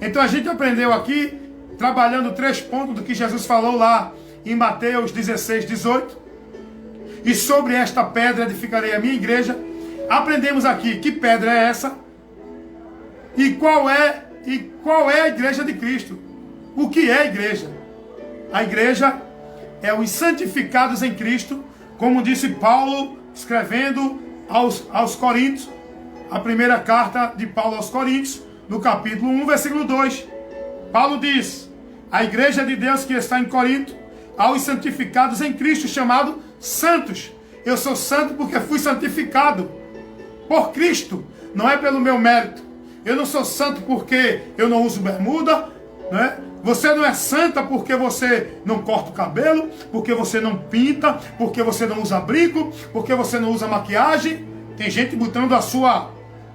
Então a gente aprendeu aqui, trabalhando 3 pontos do que Jesus falou lá em Mateus 16:18. E sobre esta pedra edificarei a minha igreja. Aprendemos aqui que pedra é essa e qual é a igreja de Cristo. O que é a igreja? A igreja é os santificados em Cristo, como disse Paulo escrevendo aos Coríntios, a primeira carta de Paulo aos Coríntios, no capítulo 1, versículo 2. Paulo diz: a igreja de Deus que está em Corinto, aos santificados em Cristo, chamados santos. Eu sou santo porque fui santificado por Cristo, não é pelo meu mérito. Eu não sou santo porque eu não uso bermuda, não é? Você não é santa porque você não corta o cabelo, porque você não pinta, porque você não usa brinco, porque você não usa maquiagem. Tem gente botando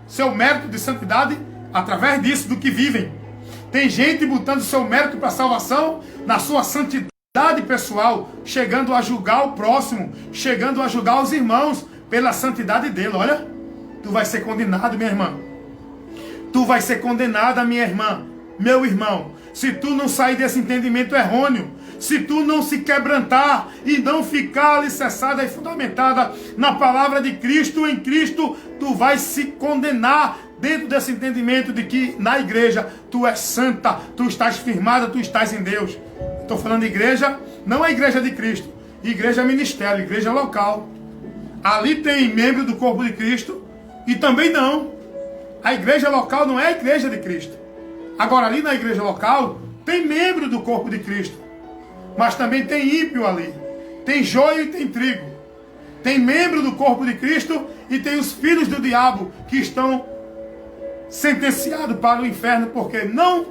seu mérito de santidade através disso, do que vivem. Tem gente botando seu mérito para a salvação na sua santidade pessoal, chegando a julgar o próximo, chegando a julgar os irmãos pela santidade dele. Olha, tu vai ser condenado, minha irmã. Tu vai ser condenada, minha irmã, meu irmão, se tu não sair desse entendimento errôneo, se tu não se quebrantar e não ficar alicerçada e fundamentada na palavra de Cristo, em Cristo, tu vai se condenar dentro desse entendimento de que na igreja tu és santa, tu estás firmada, tu estás em Deus. Estou falando de igreja, não a igreja de Cristo, igreja ministério, igreja local. Ali tem membro do corpo de Cristo e também não. A igreja local não é a igreja de Cristo. Agora ali na igreja local tem membro do corpo de Cristo, mas também tem ímpio ali. Tem joio e tem trigo. Tem membro do corpo de Cristo e tem os filhos do diabo que estão sentenciados para o inferno porque não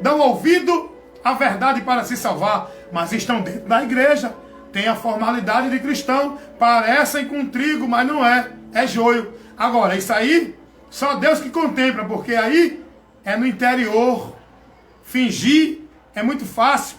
dão ouvido à verdade para se salvar, mas estão dentro da igreja. Tem a formalidade de cristão, parecem com trigo, mas não é, é joio. Agora, isso aí, só Deus que contempla, porque aí é no interior. Fingir é muito fácil.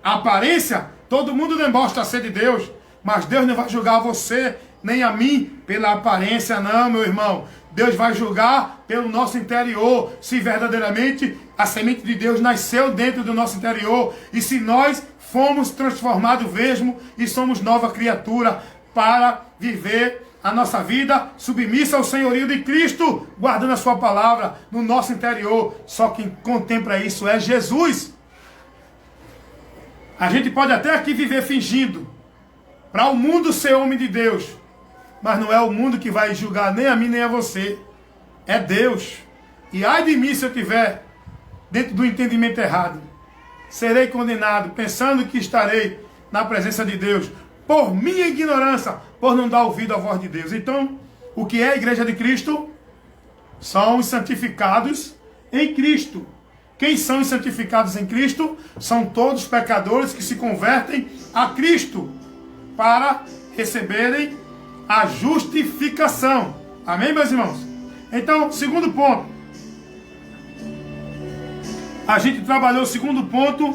A aparência, todo mundo demonstra ser de Deus, mas Deus não vai julgar você, nem a mim, pela aparência, não, meu irmão. Deus vai julgar pelo nosso interior, se verdadeiramente a semente de Deus nasceu dentro do nosso interior, e se nós fomos transformados mesmo e somos nova criatura para viver a nossa vida submissa ao senhorio de Cristo, guardando a sua palavra no nosso interior. Só quem contempla isso é Jesus. A gente pode até aqui viver fingindo, para o mundo ser homem de Deus, mas não é o mundo que vai julgar nem a mim nem a você, é Deus. E ai de mim se eu estiver dentro do entendimento errado, serei condenado, pensando que estarei na presença de Deus, por minha ignorância, por não dar ouvido à voz de Deus. Então, o que é a igreja de Cristo? São os santificados em Cristo. Quem são os santificados em Cristo? São todos pecadores que se convertem a Cristo para receberem a justificação. Amém, meus irmãos? Então, segundo ponto. A gente trabalhou o segundo ponto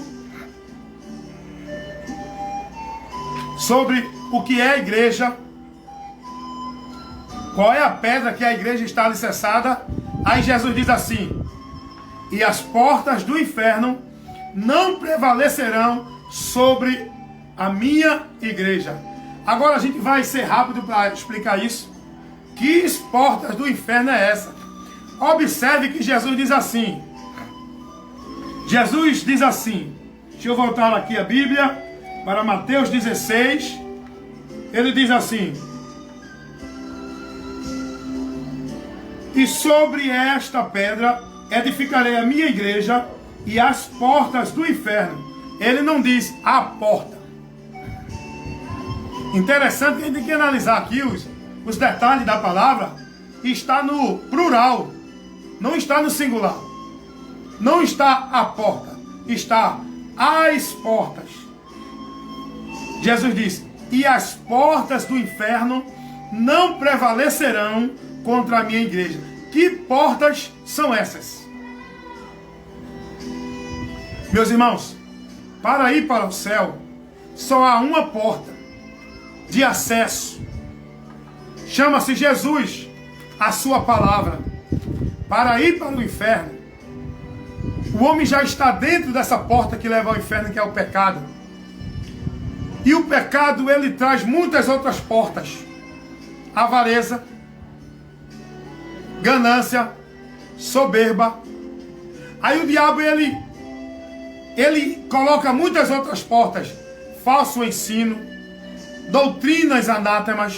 sobre o que é a igreja. Qual é a pedra que a igreja está alicerçada? Aí Jesus diz assim: e as portas do inferno não prevalecerão sobre a minha igreja. Agora a gente vai ser rápido para explicar isso. Que portas do inferno é essa? Observe que Jesus diz assim. Jesus diz assim. Deixa eu voltar aqui a Bíblia para Mateus 16. Ele diz assim: e sobre esta pedra edificarei a minha igreja, e as portas do inferno. Ele não diz a porta. Interessante que a gente tem que analisar aqui os detalhes da palavra. Está no plural, não está no singular. Não está a porta, está as portas. Jesus diz: e as portas do inferno não prevalecerão contra a minha igreja. Que portas são essas? Meus irmãos, para ir para o céu, só há uma porta de acesso. Chama-se Jesus, a sua palavra. Para ir para o inferno, o homem já está dentro dessa porta que leva ao inferno, que é o pecado. E o pecado, ele traz muitas outras portas. Avareza, ganância, soberba. Aí o diabo, ele coloca muitas outras portas. Falso ensino, doutrinas anátemas,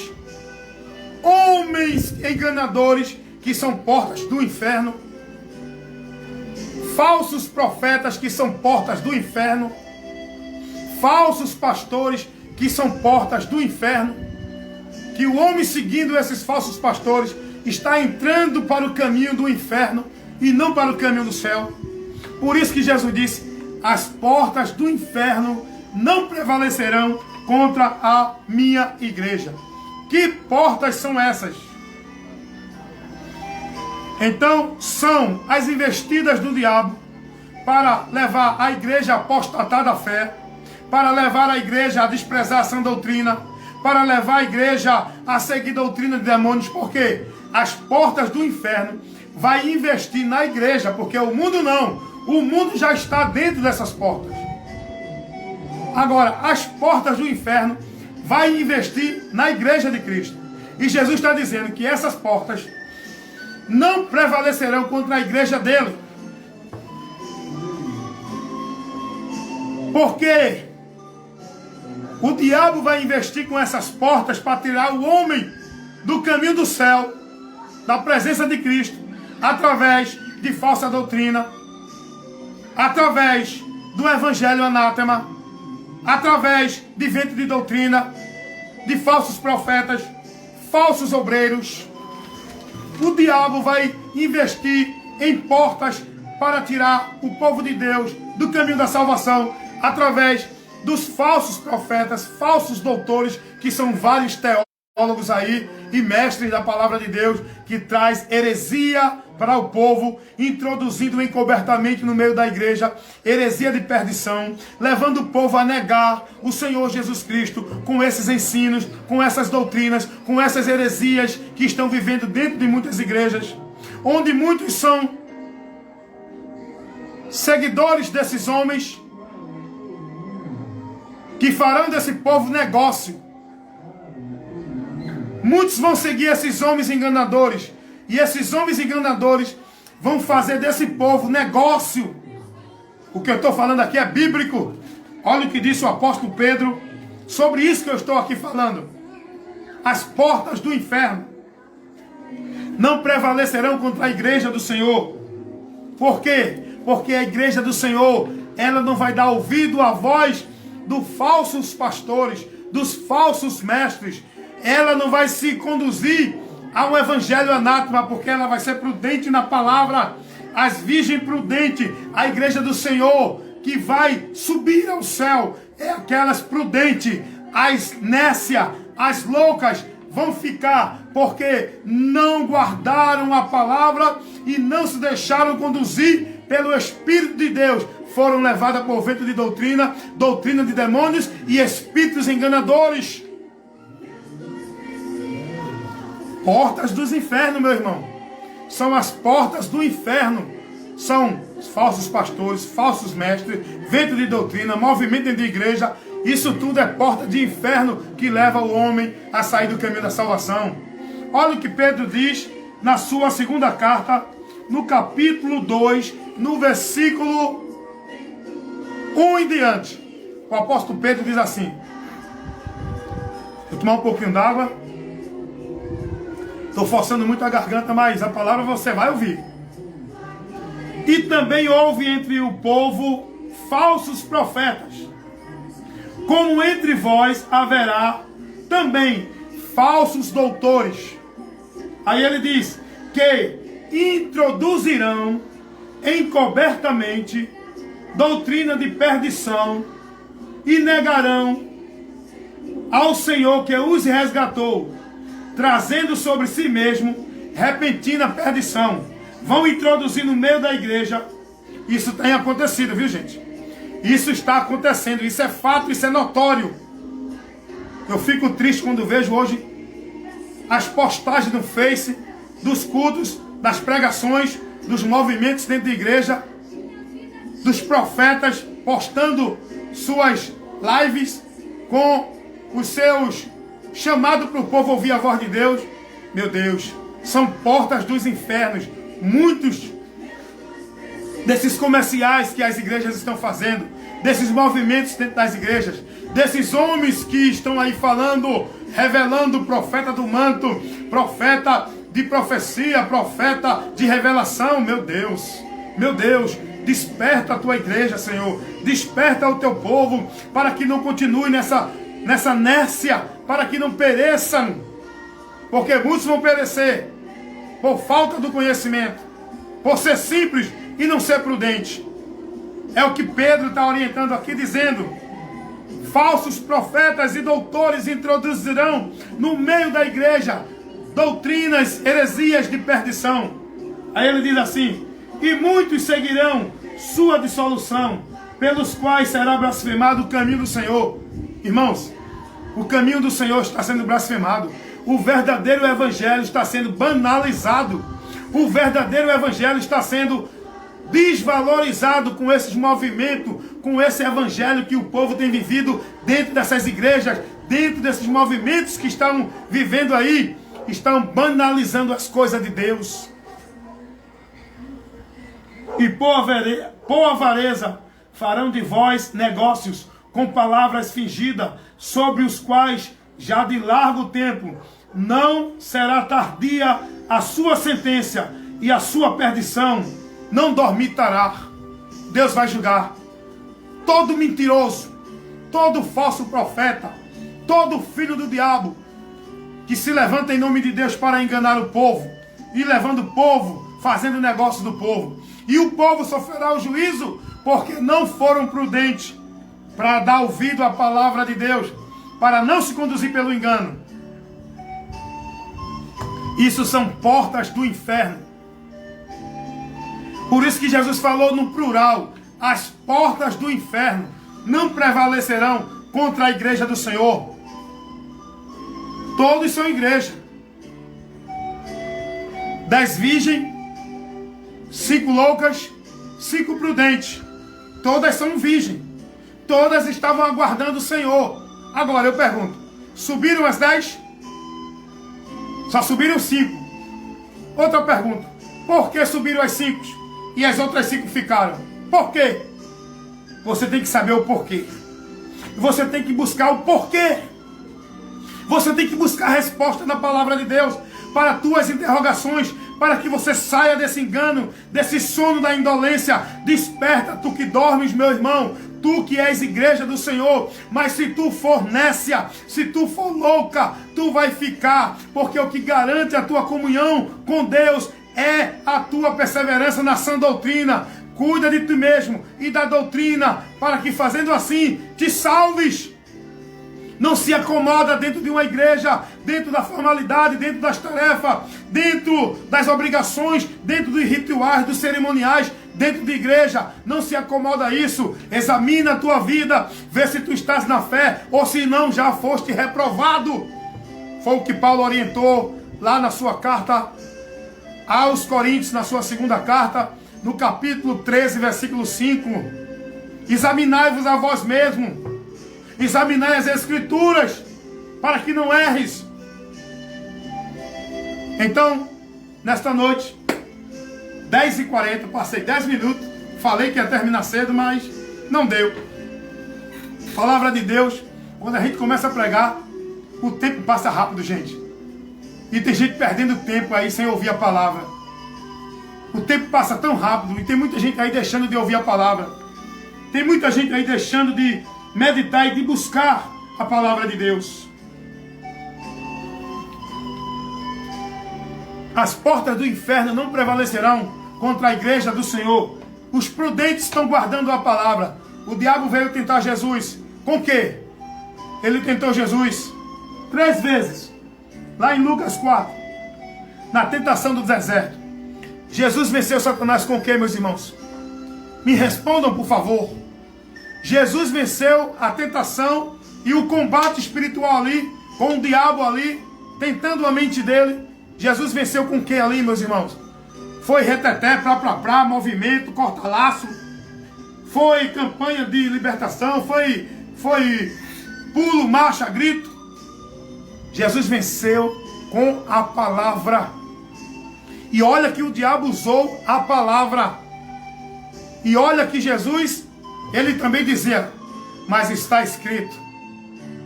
homens enganadores, que são portas do inferno, falsos profetas, que são portas do inferno, falsos pastores, que são portas do inferno, que o homem seguindo esses falsos pastores está entrando para o caminho do inferno e não para o caminho do céu. Por isso que Jesus disse: as portas do inferno não prevalecerão contra a minha igreja. Que portas são essas? Então, são as investidas do diabo para levar a igreja a apostatar da fé, para levar a igreja a desprezar a sã doutrina, para levar a igreja a seguir doutrina de demônios, porque as portas do inferno vai investir na igreja, porque o mundo não, o mundo já está dentro dessas portas. Agora, as portas do inferno vai investir na igreja de Cristo. E Jesus está dizendo que essas portas não prevalecerão contra a igreja dele. Porque o diabo vai investir com essas portas para tirar o homem do caminho do céu, da presença de Cristo, através de falsa doutrina, através do evangelho anátema, através de vento de doutrina, de falsos profetas, falsos obreiros. O diabo vai investir em portas para tirar o povo de Deus do caminho da salvação, através dos falsos profetas, falsos doutores, que são vários teólogos aí e mestres da palavra de Deus, que traz heresia para o povo, introduzindo encobertamente no meio da igreja heresia de perdição, levando o povo a negar o Senhor Jesus Cristo com esses ensinos, com essas doutrinas, com essas heresias que estão vivendo dentro de muitas igrejas, onde muitos são seguidores desses homens que farão desse povo negócio. Muitos vão seguir esses homens enganadores, e esses homens enganadores vão fazer desse povo negócio. O que eu estou falando aqui é bíblico. Olha o que disse o apóstolo Pedro sobre isso que eu estou aqui falando. As portas do inferno não prevalecerão contra a igreja do Senhor. Por quê? Porque a igreja do Senhor, ela não vai dar ouvido à voz dos falsos pastores, dos falsos mestres. Ela não vai se conduzir a um evangelho anátema, porque ela vai ser prudente na palavra. As virgens prudentes, a igreja do Senhor, que vai subir ao céu, é aquelas prudentes. As nécias, as loucas, vão ficar, porque não guardaram a palavra e não se deixaram conduzir pelo Espírito de Deus. Foram levadas por vento de doutrina, doutrina de demônios e espíritos enganadores. Portas dos infernos, meu irmão. São as portas do inferno. São falsos pastores, falsos mestres, vento de doutrina, movimento de igreja. Isso tudo é porta de inferno que leva o homem a sair do caminho da salvação. Olha o que Pedro diz na sua segunda carta, no capítulo 2, no versículo 1 em diante. O apóstolo Pedro diz assim. Vou tomar um pouquinho d'água. Estou forçando muito a garganta, mas a palavra você vai ouvir. E também houve entre o povo falsos profetas, como entre vós haverá também falsos doutores. Aí ele diz que introduzirão encobertamente doutrina de perdição e negarão ao Senhor que os resgatou, trazendo sobre si mesmo repentina perdição. Vão introduzir no meio da igreja. Isso tem acontecido, viu, gente? Isso está acontecendo, isso é fato, isso é notório. Eu fico triste quando vejo hoje as postagens no Face, dos cultos, das pregações, dos movimentos dentro da igreja, dos profetas postando suas lives com os seus chamados para o povo ouvir a voz de Deus. Meu Deus, são portas dos infernos. Muitos desses comerciais que as igrejas estão fazendo, desses movimentos dentro das igrejas, desses homens que estão aí falando, revelando o profeta do manto, profeta de profecia, profeta de revelação. Meu Deus, desperta a tua igreja, Senhor, desperta o teu povo, para que não continue nessa inércia, para que não pereçam, porque muitos vão perecer por falta do conhecimento, por ser simples e não ser prudente. É o que Pedro está orientando aqui, dizendo: falsos profetas e doutores introduzirão no meio da igreja doutrinas, heresias de perdição. Aí ele diz assim: e muitos seguirão sua dissolução, pelos quais será blasfemado o caminho do Senhor. Irmãos, o caminho do Senhor está sendo blasfemado. O verdadeiro evangelho está sendo banalizado. O verdadeiro evangelho está sendo desvalorizado com esses movimentos, com esse evangelho que o povo tem vivido dentro dessas igrejas, dentro desses movimentos que estão vivendo aí, estão banalizando as coisas de Deus. E por avareza farão de vós negócios com palavras fingidas, sobre os quais já de largo tempo não será tardia a sua sentença, e a sua perdição não dormitará. Deus vai julgar todo mentiroso, todo falso profeta, todo filho do diabo que se levanta em nome de Deus para enganar o povo e levando o povo, fazendo negócio do povo. E o povo sofrerá o juízo porque não foram prudentes para dar ouvido à palavra de Deus, para não se conduzir pelo engano. Isso são portas do inferno. Por isso que Jesus falou no plural: as portas do inferno não prevalecerão contra a igreja do Senhor. Todos são igreja. 10 virgens, 5 loucas, 5 prudentes. Todas são virgens. Todas estavam aguardando o Senhor. Agora eu pergunto: subiram as 10? Só subiram 5. Outra pergunta: por que subiram as 5 e as outras 5 ficaram? Por quê? Você tem que saber o porquê. Você tem que buscar o porquê. Você tem que buscar a resposta na palavra de Deus para as tuas interrogações, para que você saia desse engano, desse sono da indolência. Desperta, tu que dormes, meu irmão, tu que és igreja do Senhor. Mas se tu for nécia, se tu for louca, tu vai ficar, porque o que garante a tua comunhão com Deus é a tua perseverança na sã doutrina. Cuida de ti mesmo e da doutrina, para que fazendo assim te salves. Não se acomoda dentro de uma igreja, dentro da formalidade, dentro das tarefas, dentro das obrigações, dentro dos rituais, dos cerimoniais, dentro de igreja. Não se acomoda a isso. Examina a tua vida, vê se tu estás na fé ou se não já foste reprovado. Foi o que Paulo orientou lá na sua carta aos Coríntios, na sua segunda carta, no capítulo 13, versículo 5. Examinai-vos a vós mesmos. Examinai as Escrituras, para que não erres. Então, nesta noite, 10h40, passei 10 minutos, falei que ia terminar cedo, mas não deu. Palavra de Deus, quando a gente começa a pregar, o tempo passa rápido, gente. E tem gente perdendo tempo aí sem ouvir a palavra. O tempo passa tão rápido e tem muita gente aí deixando de ouvir a palavra. Tem muita gente aí deixando de meditar e de buscar a palavra de Deus. As portas do inferno não prevalecerão contra a igreja do Senhor. Os prudentes estão guardando a palavra. O diabo veio tentar Jesus. Com o quê? Ele tentou Jesus 3 vezes. Lá em Lucas 4. Na tentação do deserto. Jesus venceu Satanás com o quê, meus irmãos? Me respondam, por favor. Jesus venceu a tentação e o combate espiritual ali, com o diabo ali, tentando a mente dele. Jesus venceu com o que ali, meus irmãos? Foi reteté, prá, movimento, corta-laço. Foi campanha de libertação, foi pulo, marcha, grito. Jesus venceu com a palavra. E olha que o diabo usou a palavra. E olha que Jesus, ele também dizia: mas está escrito.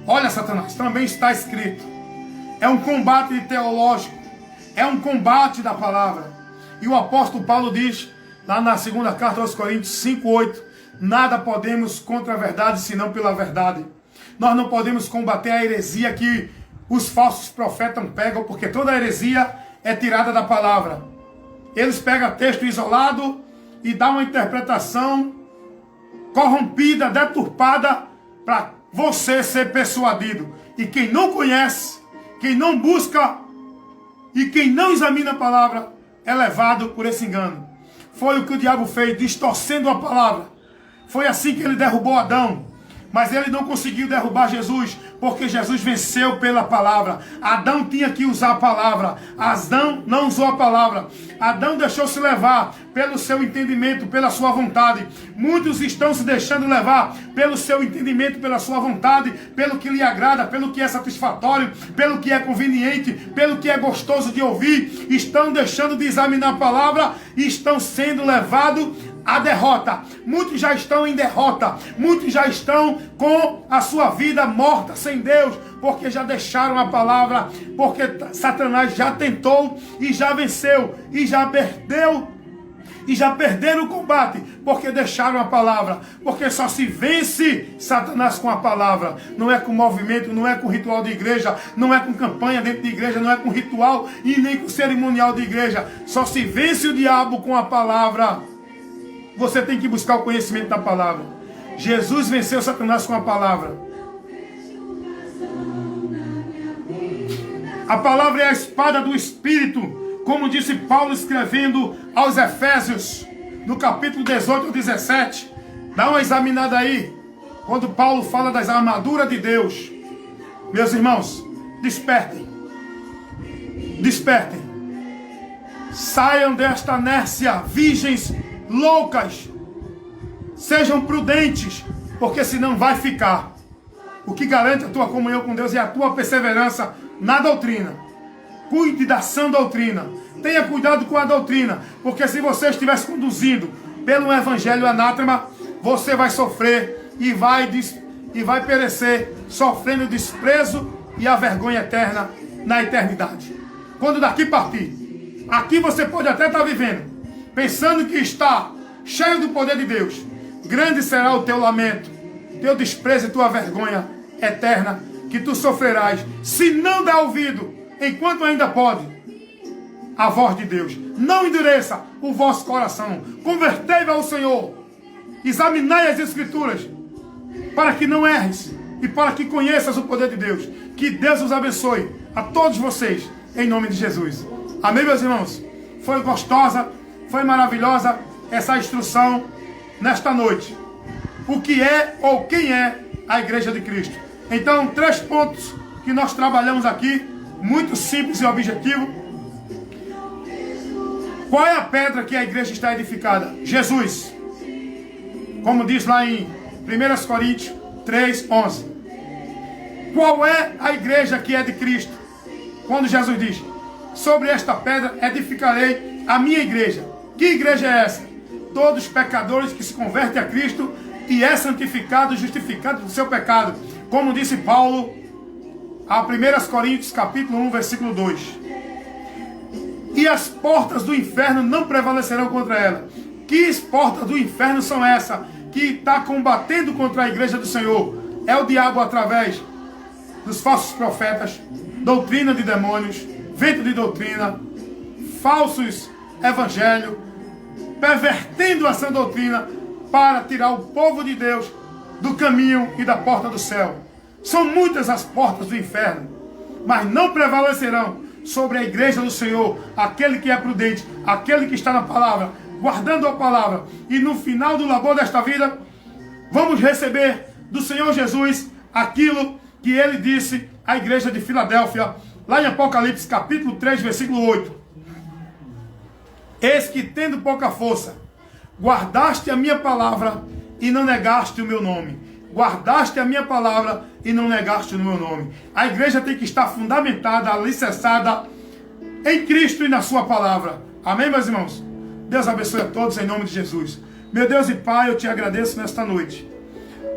Olha, Satanás, também está escrito. É um combate teológico. É um combate da palavra. E o apóstolo Paulo diz, lá na segunda carta aos Coríntios 5:8, nada podemos contra a verdade, senão pela verdade. Nós não podemos combater a heresia que os falsos profetas pegam, porque toda a heresia é tirada da palavra. Eles pegam texto isolado e dão uma interpretação corrompida, deturpada, para você ser persuadido. E quem não conhece, quem não busca e quem não examina a palavra é levado por esse engano. Foi o que o diabo fez, distorcendo a palavra. Foi assim que ele derrubou Adão. Mas ele não conseguiu derrubar Jesus, porque Jesus venceu pela palavra. Adão tinha que usar a palavra. Adão não usou a palavra. Adão deixou-se levar pelo seu entendimento, pela sua vontade. Muitos estão se deixando levar pelo seu entendimento, pela sua vontade, pelo que lhe agrada, pelo que é satisfatório, pelo que é conveniente, pelo que é gostoso de ouvir. Estão deixando de examinar a palavra e estão sendo levados a derrota. Muitos já estão em derrota. Muitos já estão com a sua vida morta sem Deus, porque já deixaram a palavra, porque Satanás já tentou e já venceu e já perdeu e já perderam o combate, porque deixaram a palavra. Porque só se vence Satanás com a palavra. Não é com movimento, não é com ritual de igreja, não é com campanha dentro de igreja, não é com ritual e nem com cerimonial de igreja. Só se vence o diabo com a palavra. Você tem que buscar o conhecimento da palavra. Jesus venceu Satanás com a palavra. A palavra é a espada do Espírito, como disse Paulo escrevendo aos Efésios, no capítulo 18 ou 17. Dá uma examinada aí, quando Paulo fala das armaduras de Deus. Meus irmãos, despertem. Despertem. Saiam desta inércia, virgens loucas. Sejam prudentes, porque senão vai ficar. O que garante a tua comunhão com Deus é a tua perseverança na doutrina. Cuide da sã doutrina. Tenha cuidado com a doutrina, porque se você estiver se conduzindo pelo evangelho anátema, você vai sofrer e vai perecer, sofrendo o desprezo e a vergonha eterna na eternidade. Quando daqui partir, aqui você pode até estar vivendo, pensando que está cheio do poder de Deus. Grande será o teu lamento, teu desprezo e tua vergonha eterna, que tu sofrerás, se não der ouvido, enquanto ainda pode, a voz de Deus. Não endureça o vosso coração. Convertei-vos ao Senhor. Examinai as Escrituras, para que não erres e para que conheças o poder de Deus. Que Deus os abençoe a todos vocês, em nome de Jesus. Amém, meus irmãos? Foi gostosa, foi maravilhosa essa instrução nesta noite. O que é ou quem é a Igreja de Cristo? Então, 3 pontos que nós trabalhamos aqui, muito simples e objetivo. Qual é a pedra que a igreja está edificada? Jesus. Como diz lá em 1 Coríntios 3:11. Qual é a igreja que é de Cristo? Quando Jesus diz: sobre esta pedra edificarei a minha igreja. Que igreja é essa? Todos os pecadores que se convertem a Cristo e é santificado, justificado do seu pecado. Como disse Paulo a 1 Coríntios capítulo 1, versículo 2. E as portas do inferno não prevalecerão contra ela. Que portas do inferno são essas que está combatendo contra a igreja do Senhor? É o diabo através dos falsos profetas, doutrina de demônios, vento de doutrina, falsos evangelhos, pervertendo a sã doutrina para tirar o povo de Deus do caminho e da porta do céu. São muitas as portas do inferno, mas não prevalecerão sobre a igreja do Senhor, aquele que é prudente, aquele que está na palavra, guardando a palavra. E no final do labor desta vida, vamos receber do Senhor Jesus aquilo que ele disse à igreja de Filadélfia, lá em Apocalipse capítulo 3, versículo 8. Eis que, tendo pouca força, guardaste a minha palavra e não negaste o meu nome. Guardaste a minha palavra e não negaste o meu nome. A igreja tem que estar fundamentada, alicerçada em Cristo e na sua palavra. Amém, meus irmãos? Deus abençoe a todos em nome de Jesus. Meu Deus e Pai, eu te agradeço nesta noite.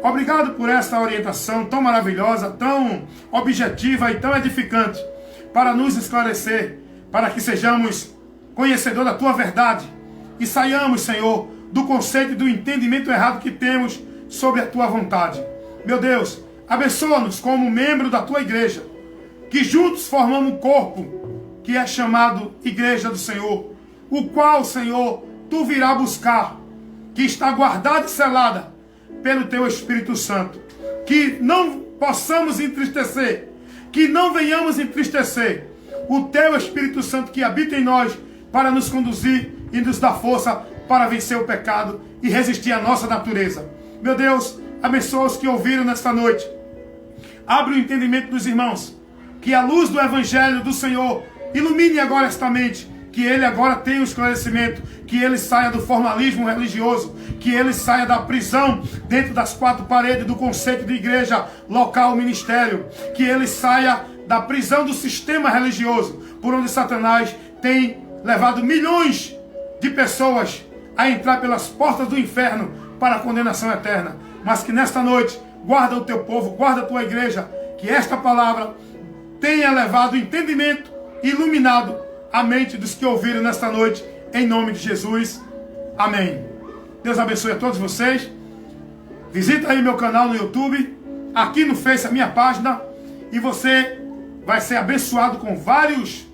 Obrigado por esta orientação tão maravilhosa, tão objetiva e tão edificante, para nos esclarecer, para que sejamos conhecedores da tua verdade e saiamos, Senhor, do conceito e do entendimento errado que temos sobre a tua vontade. Meu Deus, abençoa-nos como membro da tua igreja, que juntos formamos um corpo que é chamado Igreja do Senhor, o qual, Senhor, tu virá buscar, que está guardada e selada pelo Teu Espírito Santo. Que não possamos entristecer, que não venhamos entristecer o Teu Espírito Santo que habita em nós para nos conduzir e nos dar força para vencer o pecado e resistir à nossa natureza. Meu Deus, abençoa os que ouviram nesta noite. Abre o entendimento dos irmãos. Que a luz do Evangelho do Senhor ilumine agora esta mente. Que ele agora tenha o esclarecimento. Que ele saia do formalismo religioso. Que ele saia da prisão dentro das quatro paredes do conceito de igreja, local, ministério. Que ele saia da prisão do sistema religioso, por onde Satanás tem levado milhões de pessoas a entrar pelas portas do inferno para a condenação eterna. Mas que nesta noite, guarda o teu povo, guarda a tua igreja, que esta palavra tenha levado entendimento e iluminado a mente dos que ouviram nesta noite, em nome de Jesus. Amém. Deus abençoe a todos vocês. Visita aí meu canal no YouTube, aqui no Face a minha página, e você vai ser abençoado com vários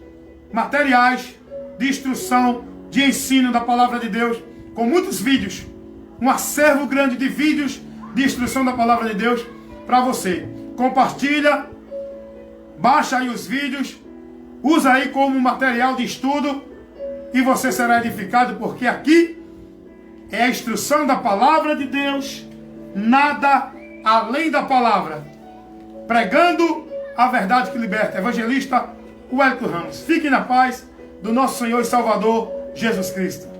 materiais de instrução, de ensino da palavra de Deus, com muitos vídeos, um acervo grande de vídeos de instrução da palavra de Deus para você. Compartilha, baixa aí os vídeos, usa aí como material de estudo e você será edificado, porque aqui é a instrução da palavra de Deus, nada além da palavra. Pregando a verdade que liberta. Evangelista Wellington Ramos. Fiquem na paz do nosso Senhor e Salvador Jesus Cristo.